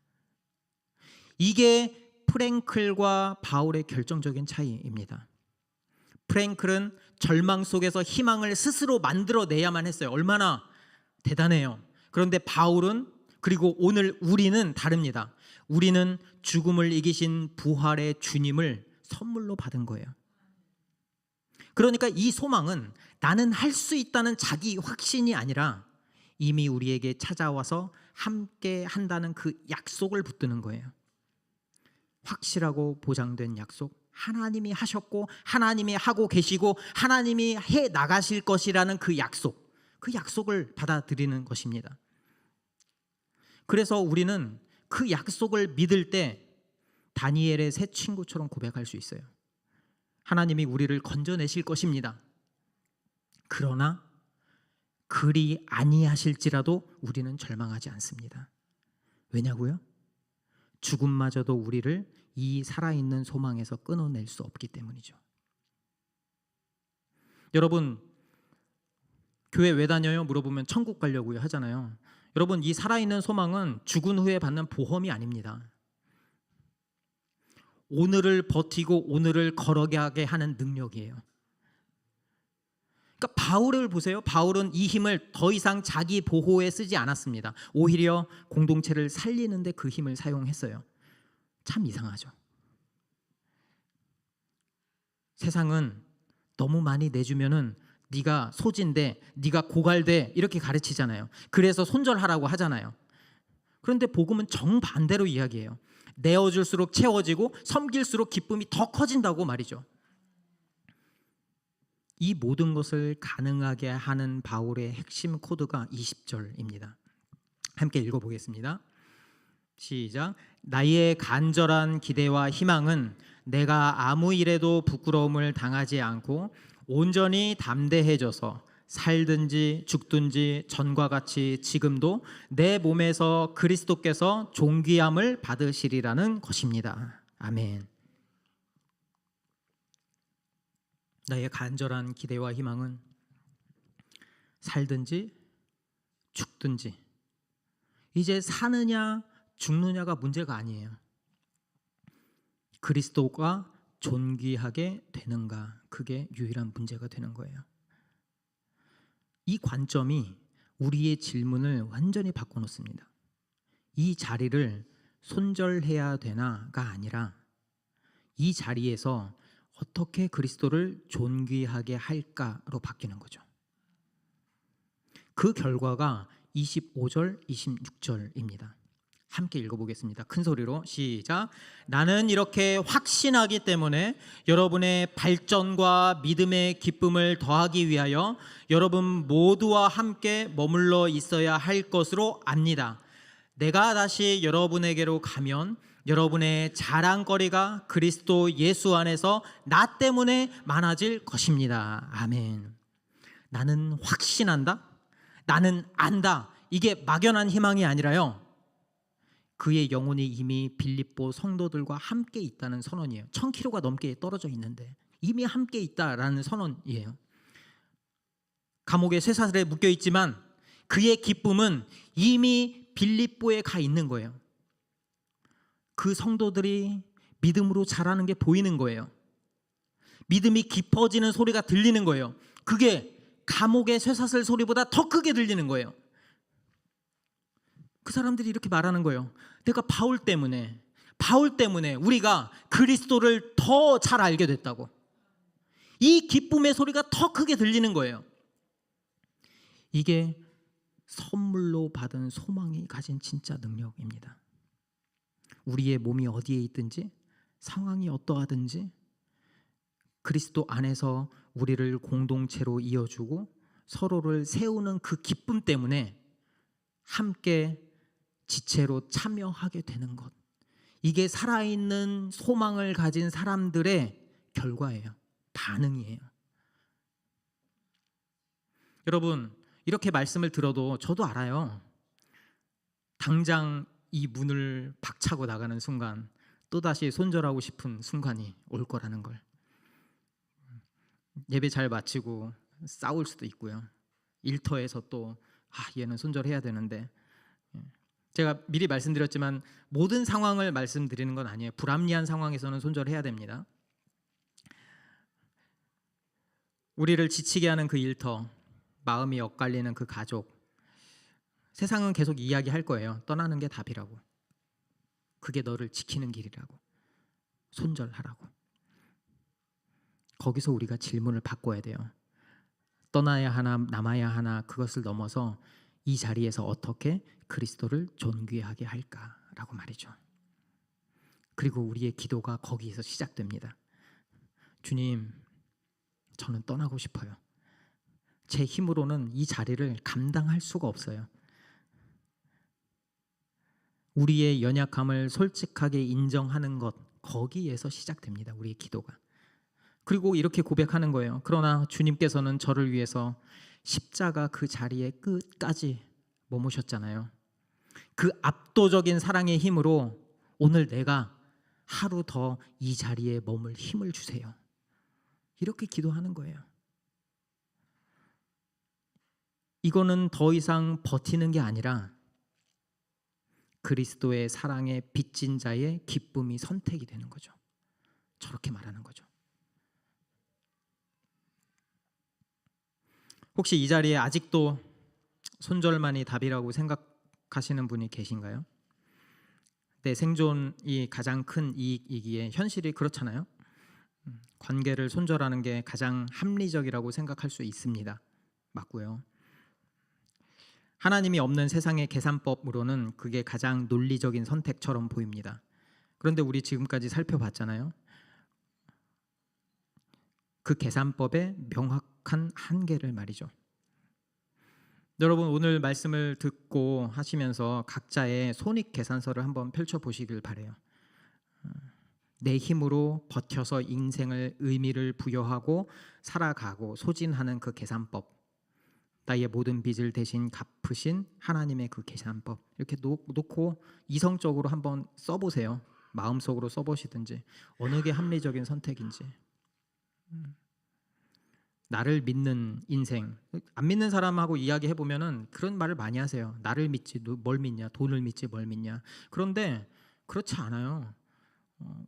이게 프랭클과 바울의 결정적인 차이입니다. 프랭클은 절망 속에서 희망을 스스로 만들어내야만 했어요. 얼마나 대단해요. 그런데 바울은, 그리고 오늘 우리는 다릅니다. 우리는 죽음을 이기신 부활의 주님을 선물로 받은 거예요. 그러니까 이 소망은 나는 할 수 있다는 자기 확신이 아니라 이미 우리에게 찾아와서 함께 한다는 그 약속을 붙드는 거예요. 확실하고 보장된 약속, 하나님이 하셨고 하나님이 하고 계시고 하나님이 해 나가실 것이라는 그 약속, 그 약속을 받아들이는 것입니다. 그래서 우리는 그 약속을 믿을 때 다니엘의 새 친구처럼 고백할 수 있어요. 하나님이 우리를 건져내실 것입니다. 그러나 그리 아니하실지라도 우리는 절망하지 않습니다. 왜냐고요? 죽음마저도 우리를 이 살아있는 소망에서 끊어낼 수 없기 때문이죠. 여러분, 교회 왜 다녀요? 물어보면 천국 가려고요 하잖아요. 여러분, 이 살아있는 소망은 죽은 후에 받는 보험이 아닙니다. 오늘을 버티고 오늘을 걸어가게 하는 능력이에요. 그러니까 바울을 보세요. 바울은 이 힘을 더 이상 자기 보호에 쓰지 않았습니다. 오히려 공동체를 살리는 데 그 힘을 사용했어요. 참 이상하죠. 세상은 너무 많이 내주면은 네가 소진돼, 네가 고갈돼 이렇게 가르치잖아요. 그래서 손절하라고 하잖아요. 그런데 복음은 정반대로 이야기해요. 내어줄수록 채워지고 섬길수록 기쁨이 더 커진다고 말이죠. 이 모든 것을 가능하게 하는 바울의 핵심 코드가 20절입니다. 함께 읽어보겠습니다. 시작. 나의 간절한 기대와 희망은 내가 아무 일에도 부끄러움을 당하지 않고 온전히 담대해져서 살든지 죽든지 전과 같이 지금도 내 몸에서 그리스도께서 존귀함을 받으시리라는 것입니다. 아멘. 나의 간절한 기대와 희망은 살든지 죽든지, 이제 사느냐 죽느냐가 문제가 아니에요. 그리스도가 존귀하게 되는가, 그게 유일한 문제가 되는 거예요. 이 관점이 우리의 질문을 완전히 바꿔놓습니다. 이 자리를 손절해야 되나가 아니라 이 자리에서 어떻게 그리스도를 존귀하게 할까로 바뀌는 거죠. 그 결과가 25절, 26절입니다. 함께 읽어보겠습니다. 큰 소리로 시작. 나는 이렇게 확신하기 때문에 여러분의 발전과 믿음의 기쁨을 더하기 위하여 여러분 모두와 함께 머물러 있어야 할 것으로 압니다. 내가 다시 여러분에게로 가면 여러분의 자랑거리가 그리스도 예수 안에서 나 때문에 많아질 것입니다. 아멘. 나는 확신한다. 나는 안다. 이게 막연한 희망이 아니라요. 그의 영혼이 이미 빌립보 성도들과 함께 있다는 선언이에요. 1000km가 넘게 떨어져 있는데 이미 함께 있다라는 선언이에요. 감옥에 쇠사슬에 묶여 있지만 그의 기쁨은 이미 빌립보에 가 있는 거예요. 그 성도들이 믿음으로 자라는 게 보이는 거예요. 믿음이 깊어지는 소리가 들리는 거예요. 그게 감옥의 쇠사슬 소리보다 더 크게 들리는 거예요. 그 사람들이 이렇게 말하는 거예요. 내가 바울 때문에 우리가 그리스도를 더 잘 알게 됐다고. 이 기쁨의 소리가 더 크게 들리는 거예요. 이게 선물로 받은 소망이 가진 진짜 능력입니다. 우리의 몸이 어디에 있든지 상황이 어떠하든지 그리스도 안에서 우리를 공동체로 이어주고 서로를 세우는 그 기쁨 때문에 함께 지체로 참여하게 되는 것, 이게 살아있는 소망을 가진 사람들의 결과예요. 반응이에요. 여러분, 이렇게 말씀을 들어도 저도 알아요. 당장 이 문을 박차고 나가는 순간 또다시 손절하고 싶은 순간이 올 거라는 걸. 예배 잘 마치고 싸울 수도 있고요. 일터에서 또 얘는 손절해야 되는데, 제가 미리 말씀드렸지만 모든 상황을 말씀드리는 건 아니에요. 불합리한 상황에서는 손절해야 됩니다. 우리를 지치게 하는 그 일터, 마음이 엇갈리는 그 가족, 세상은 계속 이야기할 거예요. 떠나는 게 답이라고. 그게 너를 지키는 길이라고. 손절하라고. 거기서 우리가 질문을 바꿔야 돼요. 떠나야 하나 남아야 하나, 그것을 넘어서 이 자리에서 어떻게 그리스도를 존귀하게 할까라고 말이죠. 그리고 우리의 기도가 거기에서 시작됩니다. 주님, 저는 떠나고 싶어요. 제 힘으로는 이 자리를 감당할 수가 없어요. 우리의 연약함을 솔직하게 인정하는 것, 거기에서 시작됩니다. 우리의 기도가. 그리고 이렇게 고백하는 거예요. 그러나 주님께서는 저를 위해서 십자가 그 자리에 끝까지 머무셨잖아요. 그 압도적인 사랑의 힘으로 오늘 내가 하루 더 이 자리에 머물 힘을 주세요. 이렇게 기도하는 거예요. 이거는 더 이상 버티는 게 아니라 그리스도의 사랑에 빚진 자의 기쁨이 선택이 되는 거죠. 저렇게 말하는 거죠. 혹시 이 자리에 아직도 손절만이 답이라고 생각하시는 분이 계신가요? 내 생존이 가장 큰 이익이기에 현실이 그렇잖아요. 관계를 손절하는 게 가장 합리적이라고 생각할 수 있습니다. 맞고요. 하나님이 없는 세상의 계산법으로는 그게 가장 논리적인 선택처럼 보입니다. 그런데 우리 지금까지 살펴봤잖아요. 그 계산법의 명확한 한계를 말이죠. 여러분, 오늘 말씀을 듣고 하시면서 각자의 손익계산서를 한번 펼쳐보시길 바라요. 내 힘으로 버텨서 인생을 의미를 부여하고 살아가고 소진하는 그 계산법, 나의 모든 빚을 대신 갚으신 하나님의 그 계산법, 이렇게 놓고 이성적으로 한번 써보세요. 마음속으로 써보시든지 어느 게 합리적인 선택인지. 나를 믿는 인생, 안 믿는 사람하고 이야기해보면은 그런 말을 많이 하세요. 나를 믿지 뭘 믿냐, 돈을 믿지 뭘 믿냐. 그런데 그렇지 않아요.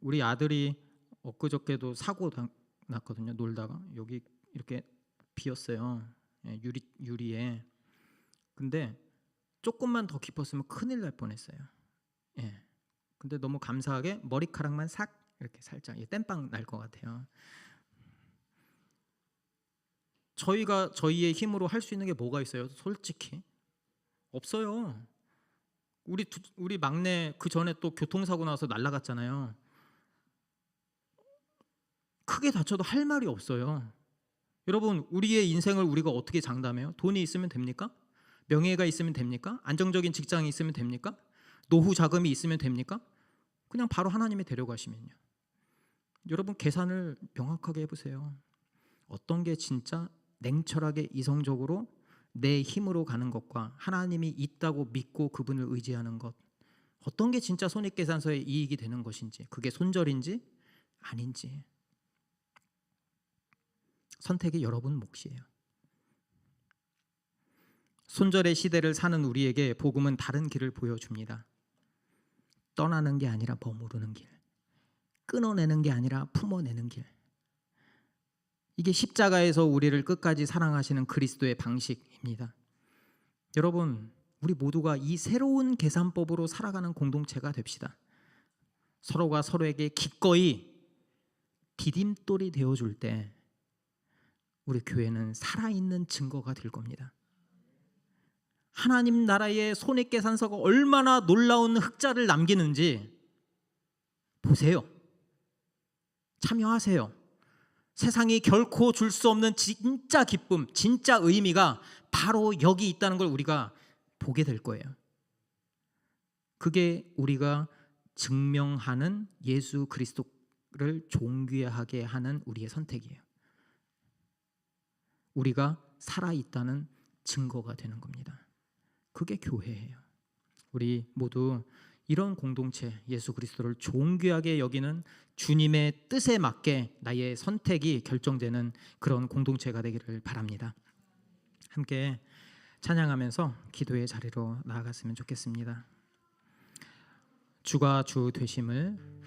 우리 아들이 엊그저께도 사고 났거든요. 놀다가 여기 이렇게 비었어요. 유리에. 근데 조금만 더 깊었으면 큰일 날 뻔했어요. 근데 너무 감사하게 머리카락만 싹 이렇게 살짝 땜빵 날 것 같아요. 저희가 저희의 힘으로 할 수 있는 게 뭐가 있어요? 솔직히 없어요. 우리 막내 그 전에 또 교통사고 나서 날아갔잖아요. 크게 다쳐도 할 말이 없어요. 여러분, 우리의 인생을 우리가 어떻게 장담해요? 돈이 있으면 됩니까? 명예가 있으면 됩니까? 안정적인 직장이 있으면 됩니까? 노후 자금이 있으면 됩니까? 그냥 바로 하나님이 데려가시면요. 여러분, 계산을 명확하게 해보세요. 어떤 게 진짜 냉철하게 이성적으로 내 힘으로 가는 것과 하나님이 있다고 믿고 그분을 의지하는 것, 어떤 게 진짜 손익계산서의 이익이 되는 것인지, 그게 손절인지 아닌지, 선택이 여러분 몫이에요. 손절의 시대를 사는 우리에게 복음은 다른 길을 보여줍니다. 떠나는 게 아니라 머무르는 길, 끊어내는 게 아니라 품어내는 길. 이게 십자가에서 우리를 끝까지 사랑하시는 그리스도의 방식입니다. 여러분, 우리 모두가 이 새로운 계산법으로 살아가는 공동체가 됩시다. 서로가 서로에게 기꺼이 디딤돌이 되어줄 때 우리 교회는 살아있는 증거가 될 겁니다. 하나님 나라의 손익계산서가 얼마나 놀라운 흑자를 남기는지 보세요. 참여하세요. 세상이 결코 줄 수 없는 진짜 기쁨, 진짜 의미가 바로 여기 있다는 걸 우리가 보게 될 거예요. 그게 우리가 증명하는 예수 그리스도를 존귀하게 하는 우리의 선택이에요. 우리가 살아있다는 증거가 되는 겁니다. 그게 교회예요. 우리 모두 이런 공동체, 예수 그리스도를 존귀하게 여기는 주님의 뜻에 맞게 나의 선택이 결정되는 그런 공동체가 되기를 바랍니다. 함께 찬양하면서 기도의 자리로 나아갔으면 좋겠습니다. 주가 주 되심을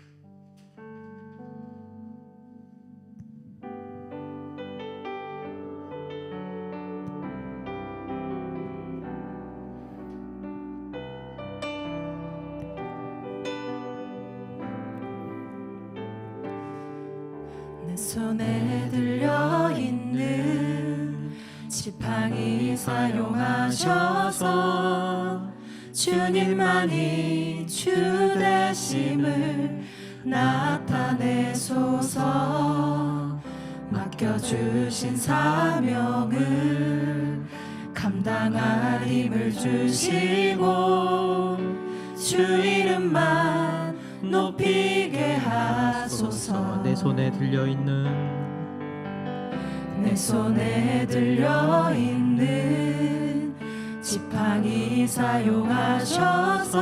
내 손에 들려있는 지팡이 사용하셔서 주님만이 주 되심을 나타내소서. 맡겨주신 사명을 감당할 힘을 주시고 주 이름만 높이게 하소서. 내 손에 들려있는 내 손에 들려있는 지팡이 사용하셔서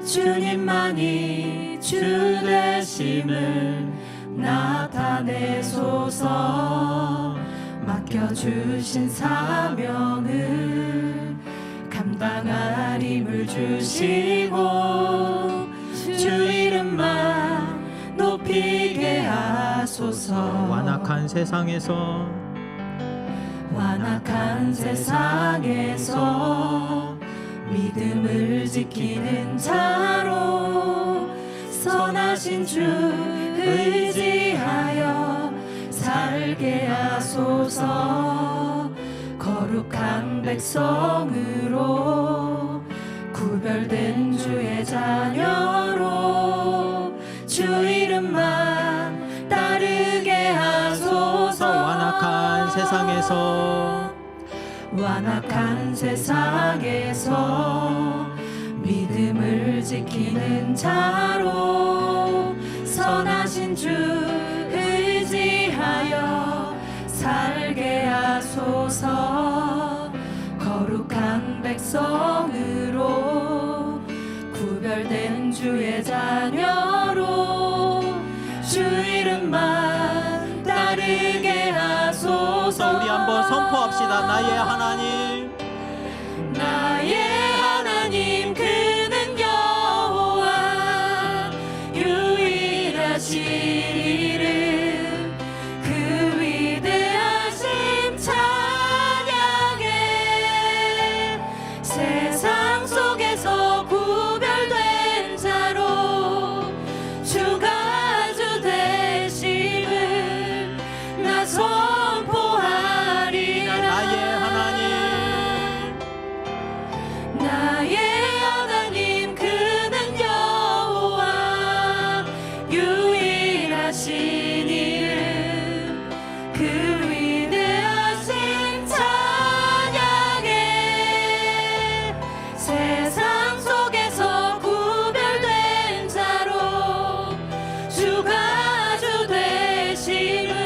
주님만이 주 되심을 나타내소서. 맡겨주신 사명을 감당할 힘을 주시고 주 이름만 높이게 하소서. 완악한 세상에서 믿음을 지키는 자로 선하신 주 의지하여 살게 하소서. 거룩한 백성으로 구별된 주의 자녀로 주 이름만 따르게 하소서. 완악한 세상에서 믿음을 지키는 자로 선하신 주 의지하여 살게 하소서. 거룩한 백성으로 구별된 주의 자녀로 주 이름만 따르게 하소서. 우리 한번 선포합시다. 나의 하나님, 나의 하나님 그는 여호와 유일하신 이름 그 위대하심 찬양해. 세상 속에서 구별된 자로 주가 주 되심을 나 선포하리라. 나의 하나님 그는 여호와 유일하신 이름 그 위대하신 찬양해. 세상 속에서 구별된 자로 주가 주 되심을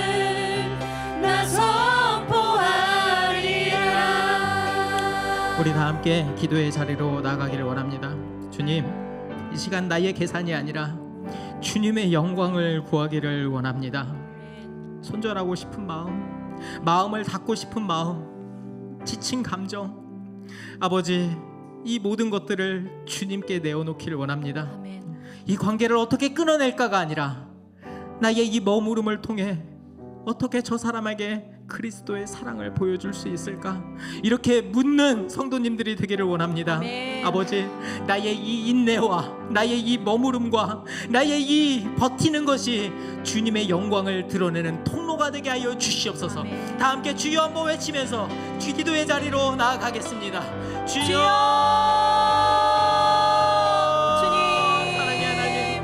우리 다 함께 기도의 자리로 나가기를 원합니다. 주님, 이 시간 나의 계산이 아니라 주님의 영광을 구하기를 원합니다. 손절하고 싶은 마음, 마음을 닫고 싶은 마음, 지친 감정, 아버지, 이 모든 것들을 주님께 내어놓기를 원합니다. 아멘. 이 관계를 어떻게 끊어낼까가 아니라 나의 이 머무름을 통해 어떻게 저 사람에게 그리스도의 사랑을 보여줄 수 있을까? 이렇게 묻는 성도님들이 되기를 원합니다. 아멘. 아버지, 나의 이 인내와 나의 이 머무름과 나의 이 버티는 것이 주님의 영광을 드러내는 통로가 되게 하여 주시옵소서. 아멘. 다 함께 주여 한번 외치면서 기도의 자리로 나아가겠습니다. 주여,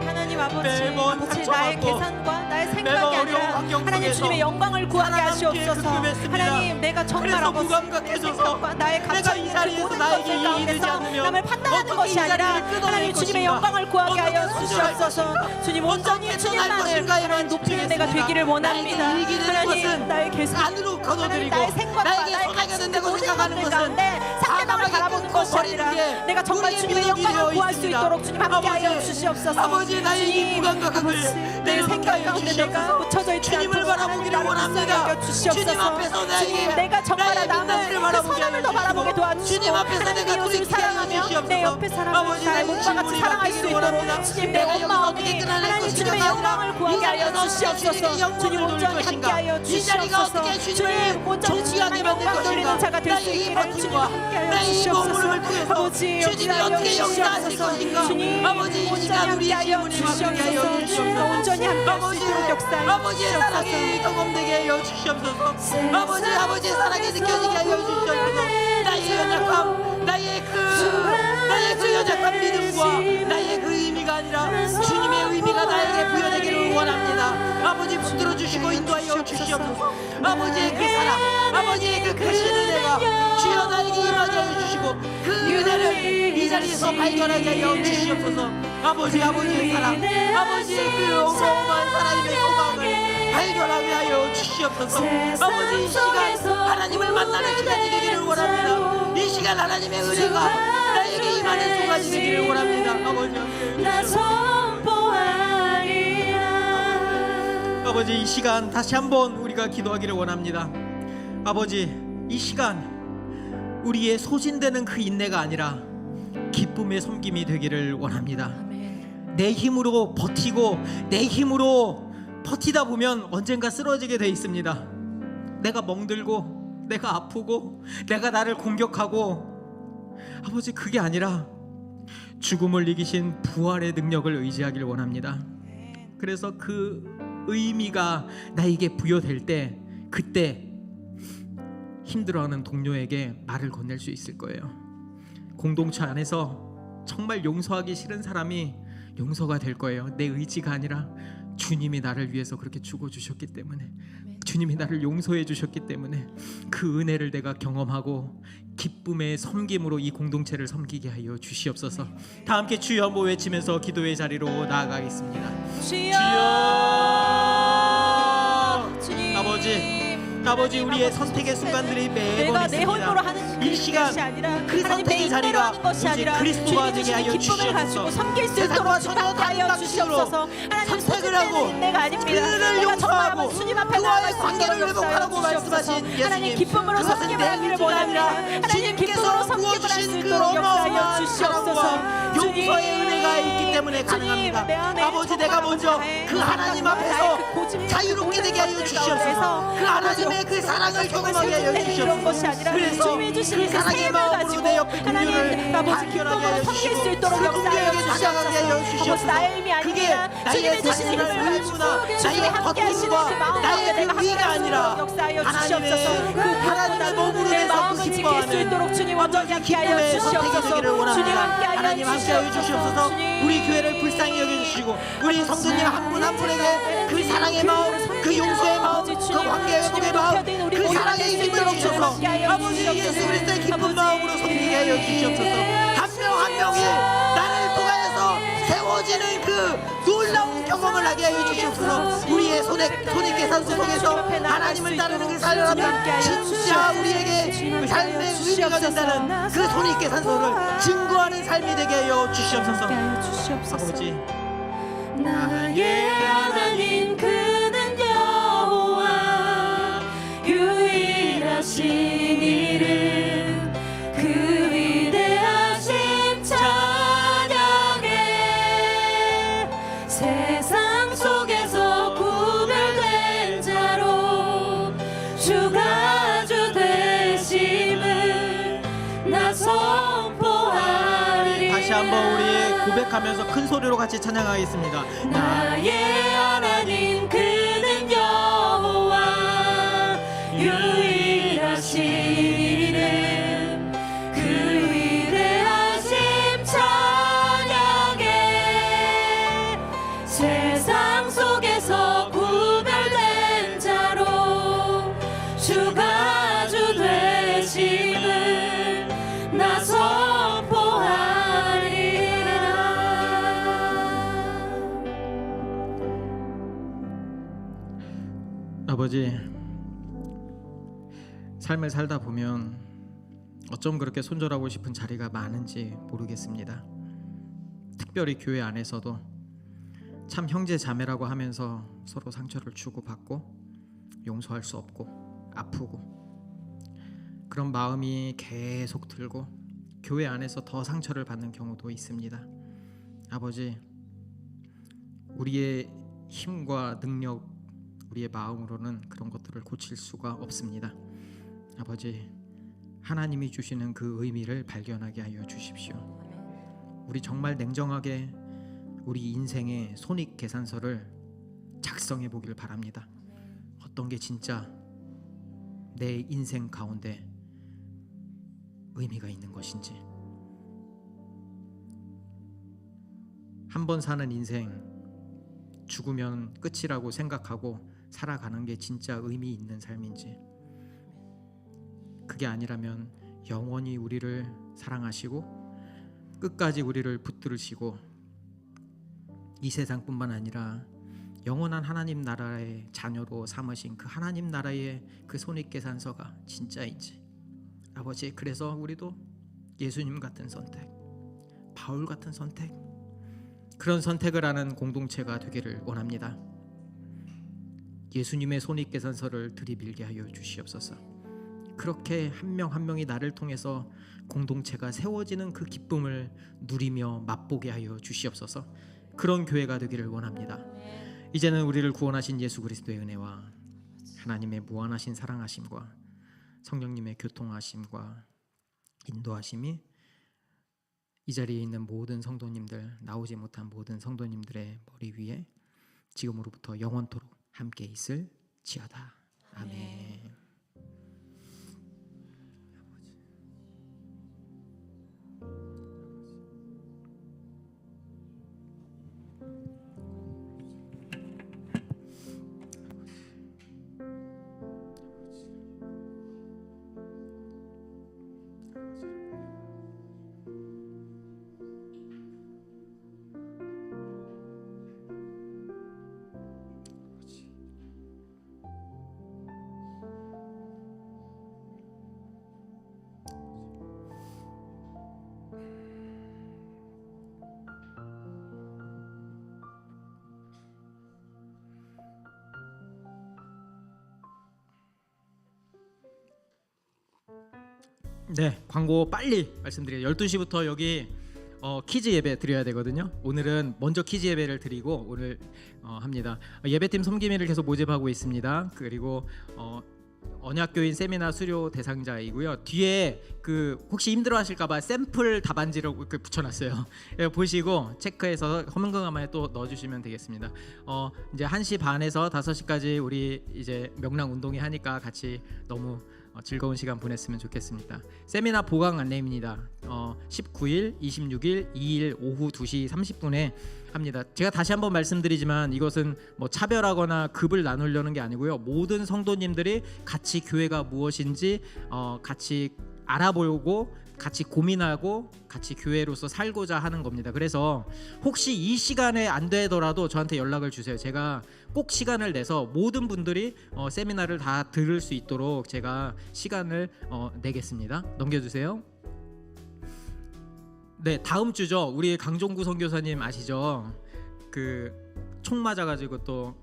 하나님 아버지, 매번 아버지, 상처받고 나의 계산과 나의 생각이 매번 어려운 아니라 환경 하나님 속에서 주님의 영광을 구하게 하시옵소서. 급급했습니다. 하나님, 내가 정말 그래서 아버지 무감각해져서 생각과 나의 내가 이 감정이 자리에서 모든 나에게 것들 이익이 되지 가운데서 않으면 남을 판단하는 어떻게 것이 이 아니라 자리를 끊어낼 하나님 주님의 것인가? 영광을 구하게 하여 어떻게 선택할 주시옵소서. 것인가? 주님 어떻게 온전히 전할 주님만을 것인가에만 하나님 높이는 내가 집중했습니다. 되기를 원합니다. 나에게 이익이 되는 하나님, 것은 나의 계산, 안으로 하나님, 거둬들이고 나의 생각과 나에게 나의 손해가 가치 된다고 모든 생각하는 것들 것은 가운데 상대방을 과감하게 바라보는 끊고 것이 아니라 버리는 게 내가 정말 우리의 주님의 미덕이 영광을 되어 구할 수 있습니다. 있도록 주님 함께하여 아버지, 주시옵소서. 아버지, 나의 이 주님, 무감각함을 아버지, 내가 내 생각 함께하여 가운데 내가 주시옵소서. 묻혀져 있지 주님을 않도록 바라보기를 하나님 나를 원합니다. 불쌍히 여겨 주시옵소서. 주님 앞에서 나에게 주님, 내가 정말 나의 남을 빛나기를 그 바라보게 선함을 더 하여 바라보게 주시고, 도와주시고 주님 앞에서 하나님 내가 이웃을 돌이키게 하여 사랑하며 주시옵소서. 내 옆에 사람을 아버지, 잘 나의 몸과 같이 질문이 사랑할 수 바뀌기를 있도록 원합니다. 주님, 내 내가 온 여기서 어떻게 마음이 끊어낼 하나님 것인가 주님의 영광을 구하게 하여 주시옵소서. 주님 온전히 함께하여 이 자리가 주시옵소서. 어떻게 주님 주님을 온전히 정치하게 만들 영광 돌리는 것인가? 자가 될 수 나의 이 있기를 주님 버팀과 함께하여 나의 이 주시옵소서. 머무름을 통해서 아버지, 주님이 역사하여 어떻게 역사하실 주시옵소서. 것인가? 주님 아버지, 이 온전히 시간 우리의 함께하여 질문을 맡기게 하여 주시옵소서. 주시옵소서. 온전히 함께할 수 아버지, 있도록 역사하여 아버지의 사랑이 주시옵소서. 경험되게 하여 주시옵소서. 아버지의 사랑이 느껴지게 하여 주시옵소서. 나의 연약함, 나의 그 연약한 믿음과 나의 그 의미가 아니라 주님의 의미가 나에게 부여되기를 원합니다. 아버지, 붙들어 주시고 인도하여 주시옵소서. 아버지의 그 사랑, 아버지의 그 크신 은혜가 주여 나에게 임하게 하여 주시고 그 은혜를 이 자리에서 발견하게 하여 주시옵소서. 아버지의 사랑, 아버지의 그 어마어마한 하나님의 소망을 발견하게 하여 주시옵소서. 아버지, 이 시간 하나님을 만나는 시간이 되기를 원합니다. 이 시간 하나님의 은혜가 나에게 임하는 순간이 되기를 원합니다. 아버지, 아버지, 이 시간 다시 한번 우리가 기도하기를 원합니다. 아버지, 이 시간 우리의 소진되는 그 인내가 아니라 기쁨의 섬김이 되기를 원합니다. 내 힘으로 버티고 내 힘으로 버티다 보면 언젠가 쓰러지게 돼 있습니다. 내가 멍들고 내가 아프고 내가 나를 공격하고, 아버지, 그게 아니라 죽음을 이기신 부활의 능력을 의지하기를 원합니다. 그래서 그 의미가 나에게 부여될 때, 그때 힘들어하는 동료에게 말을 건넬 수 있을 거예요. 공동체 안에서 정말 용서하기 싫은 사람이 용서가 될 거예요. 내 의지가 아니라 주님이 나를 위해서 그렇게 죽어주셨기 때문에, 주님이 나를 용서해 주셨기 때문에 그 은혜를 내가 경험하고 기쁨의 섬김으로 이 공동체를 섬기게 하여 주시옵소서. 다 함께 주여 한번 외치면서 기도의 자리로 나아가겠습니다. 주여, 주님, 아버지, 우리의 선택의 순간들이 매번 내가 내 힘으로 있습니다. 하는 이 시간 것이 아니라 그 선택의 자리가 오직 그리스도가 되게 하여 기쁨을 가지고 주시옵소서. 섬길 수 세상과 있도록 전혀 함께 하여 다른 주시옵소서. 하나님, 선택을 하고 소진되는 인내가 아닙니다. 그를 내가 정말 용서하고 주님 앞에 그와의 나아갈 수 관계를 있도록 회복하라고 역사하여 주시옵소서. 말씀하신 하나님, 예수님, 기쁨으로 그것은 섬김을 내 하기를 의지가 원합니다. 아니라 하나님, 기쁨으로 주님께서 섬김을 할 수 부어주신 그 있도록 역사하여 어마어마한 주시옵소서. 사랑과 용서의 은혜가 있기 때문에 가능합니다. 아버지, 내가 먼저 그 하나님 앞에서 자유롭게 되게 하여 주시옵소서. 그 하나님의 그 사랑을 경험하게 하여 주시옵소서. 그래서 그 사랑의 마음으로 내 옆에 동료를 발견하게 하여 주시고 그 동료에게 다가가게 하여 주시옵소서. 그게 나의 자신을 의무나 나의 버팀과 나의 그 위가 아니라 하나님의 머무르면서 그 기뻐하는 아버지 기쁨의 선택이 되기를 원합니다. 하나님 함께하여 주시옵소서. 우리 교회를 불쌍히 여겨주시고 우리 성도님 한 분 한 분에게 그 사랑의 마음, 그 용서의 마음, 그 관계 회복의 마음, 그 사랑의 힘을 주셔서 아버지 예수 그리스도의 기쁜 마음으로 섬기게 하여 주시옵소서. 한 명 한 명이 나를 통하여서 세워 세워지는 그 놀라운 경험을 하게 하여 주시옵소서. 우리의 손익계산서 속에서 하나님을 따르는 그 삶이 진짜 우리에게 그 삶의 의미가 된다는 그 손익계산서를 증거하는 삶이 되게 하여 주시옵소서. 아버지, 나의 하나님 그는 여호와 유일하신 이름 그 위대하신 찬양해 세상 속에서 구별된 자로 주가 주 되심을 나 선포하리. 다시 한번 우리 고백하면서 큰 소리로 같이 찬양하겠습니다. 나의 하나님 그는 여호와 유일하신 이름 그 위대하심 찬양해 세상 속에서 구별된 자로 주가 주 되심을 나 아버지, 삶을 살다 보면 어쩜 그렇게 손절하고 싶은 자리가 많은지 모르겠습니다. 특별히 교회 안에서도 참 형제 자매라고 하면서 서로 상처를 주고받고 용서할 수 없고 아프고 그런 마음이 계속 들고 교회 안에서 더 상처를 받는 경우도 있습니다. 아버지, 우리의 힘과 능력, 우리의 마음으로는 그런 것들을 고칠 수가 없습니다. 아버지, 하나님이 주시는 그 의미를 발견하게 하여 주십시오. 우리 정말 냉정하게 우리 인생의 손익계산서를 작성해 보길 바랍니다. 어떤 게 진짜 내 인생 가운데 의미가 있는 것인지. 한 번 사는 인생, 죽으면 끝이라고 생각하고 살아가는 게 진짜 의미 있는 삶인지, 그게 아니라면 영원히 우리를 사랑하시고 끝까지 우리를 붙들으시고 이 세상뿐만 아니라 영원한 하나님 나라의 자녀로 삼으신 그 하나님 나라의 그 손익계산서가 진짜인지. 아버지, 그래서 우리도 예수님 같은 선택, 바울 같은 선택, 그런 선택을 하는 공동체가 되기를 원합니다. 예수님의 손익계산서를 들이밀게 하여 주시옵소서. 그렇게 한 명 한 명이 나를 통해서 공동체가 세워지는 그 기쁨을 누리며 맛보게 하여 주시옵소서. 그런 교회가 되기를 원합니다. 이제는 우리를 구원하신 예수 그리스도의 은혜와 하나님의 무한하신 사랑하심과 성령님의 교통하심과 인도하심이 이 자리에 있는 모든 성도님들, 나오지 못한 모든 성도님들의 머리 위에 지금으로부터 영원토록 함께 있을지어다. 아멘. 네, 광고 빨리 말씀드려요. 12시부터 여기 퀴즈 예배 드려야 되거든요. 오늘은 먼저 퀴즈 예배를 드리고 오늘 합니다. 예배팀 섬김회를 계속 모집하고 있습니다. 그리고 언약교인 세미나 수료 대상자이고요. 뒤에 그 혹시 힘들어하실까봐 샘플 답안지를 붙여놨어요. 보시고 체크해서 허문경화만에 또 넣어주시면 되겠습니다. 이제 1시 반에서 5시까지 우리 이제 명랑 운동회 하니까 같이 너무 즐거운 시간 보냈으면 좋겠습니다. 세미나 보강 안내입니다. 19일, 26일, 2일 오후 2시 30분에 합니다. 제가 다시 한번 말씀드리지만 이것은 뭐 차별하거나 급을 나누려는 게 아니고요. 모든 성도님들이 같이 교회가 무엇인지 같이 알아보고 같이 고민하고 같이 교회로서 살고자 하는 겁니다. 그래서 혹시 이 시간에 안 되더라도 저한테 연락을 주세요. 제가 꼭 시간을 내서 모든 분들이 세미나를 다 들을 수 있도록 제가 시간을 내겠습니다. 넘겨주세요. 네, 다음 주죠. 우리 강종구 선교사님 아시죠? 그 총 맞아가지고 또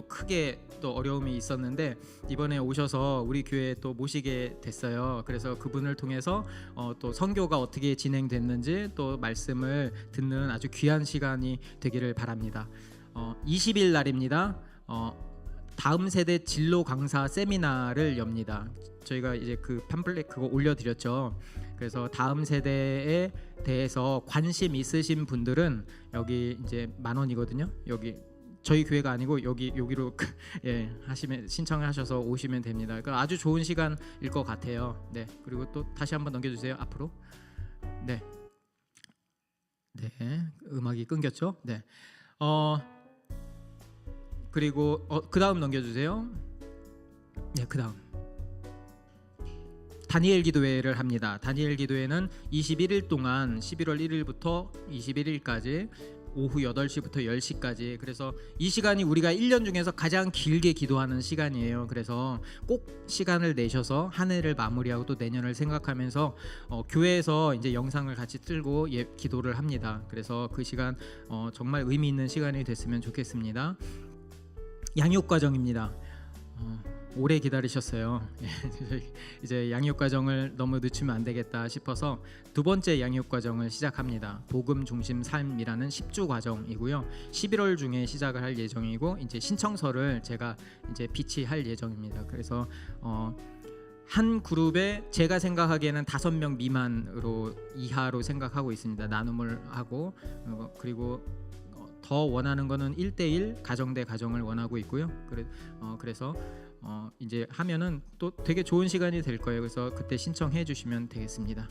크게 또 어려움이 있었는데 이번에 오셔서 우리 교회에 또 모시게 됐어요. 그래서 그분을 통해서 또 선교가 어떻게 진행됐는지 또 말씀을 듣는 아주 귀한 시간이 되기를 바랍니다. 20일 날입니다. 다음 세대 진로 강사 세미나를 엽니다. 저희가 이제 그 팜플렛 그거 올려드렸죠. 그래서 다음 세대에 대해서 관심 있으신 분들은 여기 이제 10,000원이거든요. 여기 저희 교회가 아니고 여기로 예, 하시면 신청하셔서 오시면 됩니다. 그러니까 아주 좋은 시간일 것 같아요. 네, 그리고 또 다시 한번 넘겨주세요. 앞으로. 네, 음악이 끊겼죠. 네, 그리고 그 다음 넘겨주세요. 네, 그 다음. 다니엘 기도회를 합니다. 다니엘 기도회는 21일 동안 11월 1일부터 21일까지 오후 8시부터 10시까지 그래서 이 시간이 우리가 1년 중에서 가장 길게 기도하는 시간이에요. 그래서 꼭 시간을 내셔서 한 해를 마무리하고 또 내년을 생각하면서 교회에서 이제 영상을 같이 틀고 기도를 합니다. 그래서 그 시간 정말 의미 있는 시간이 됐으면 좋겠습니다. 양육 과정입니다. 오래 기다리셨어요. 이제 양육 과정을 너무 늦추면 안 되겠다 싶어서 두 번째 양육 과정을 시작합니다. 복음 중심 삶이라는 10주 과정이고요. 11월 중에 시작을 할 예정이고 이제 신청서를 제가 이제 비치할 예정입니다. 그래서 한 그룹에 제가 생각하기에는 5명 미만으로 이하로 생각하고 있습니다. 나눔을 하고 그리고 더 원하는 거는 1대1 가정 대 가정을 원하고 있고요. 그래서 이제 하면은 또 되게 좋은 시간이 될 거예요. 그래서 그때 신청해 주시면 되겠습니다.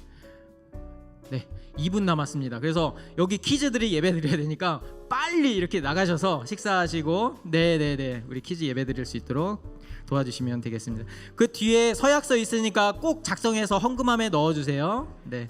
네, 2분 남았습니다. 그래서 여기 키즈들이 예배 드려야 되니까 빨리 이렇게 나가셔서 식사하시고 우리 키즈 예배 드릴 수 있도록 도와주시면 되겠습니다. 그 뒤에 서약서 있으니까 꼭 작성해서 헌금함에 넣어주세요. 네.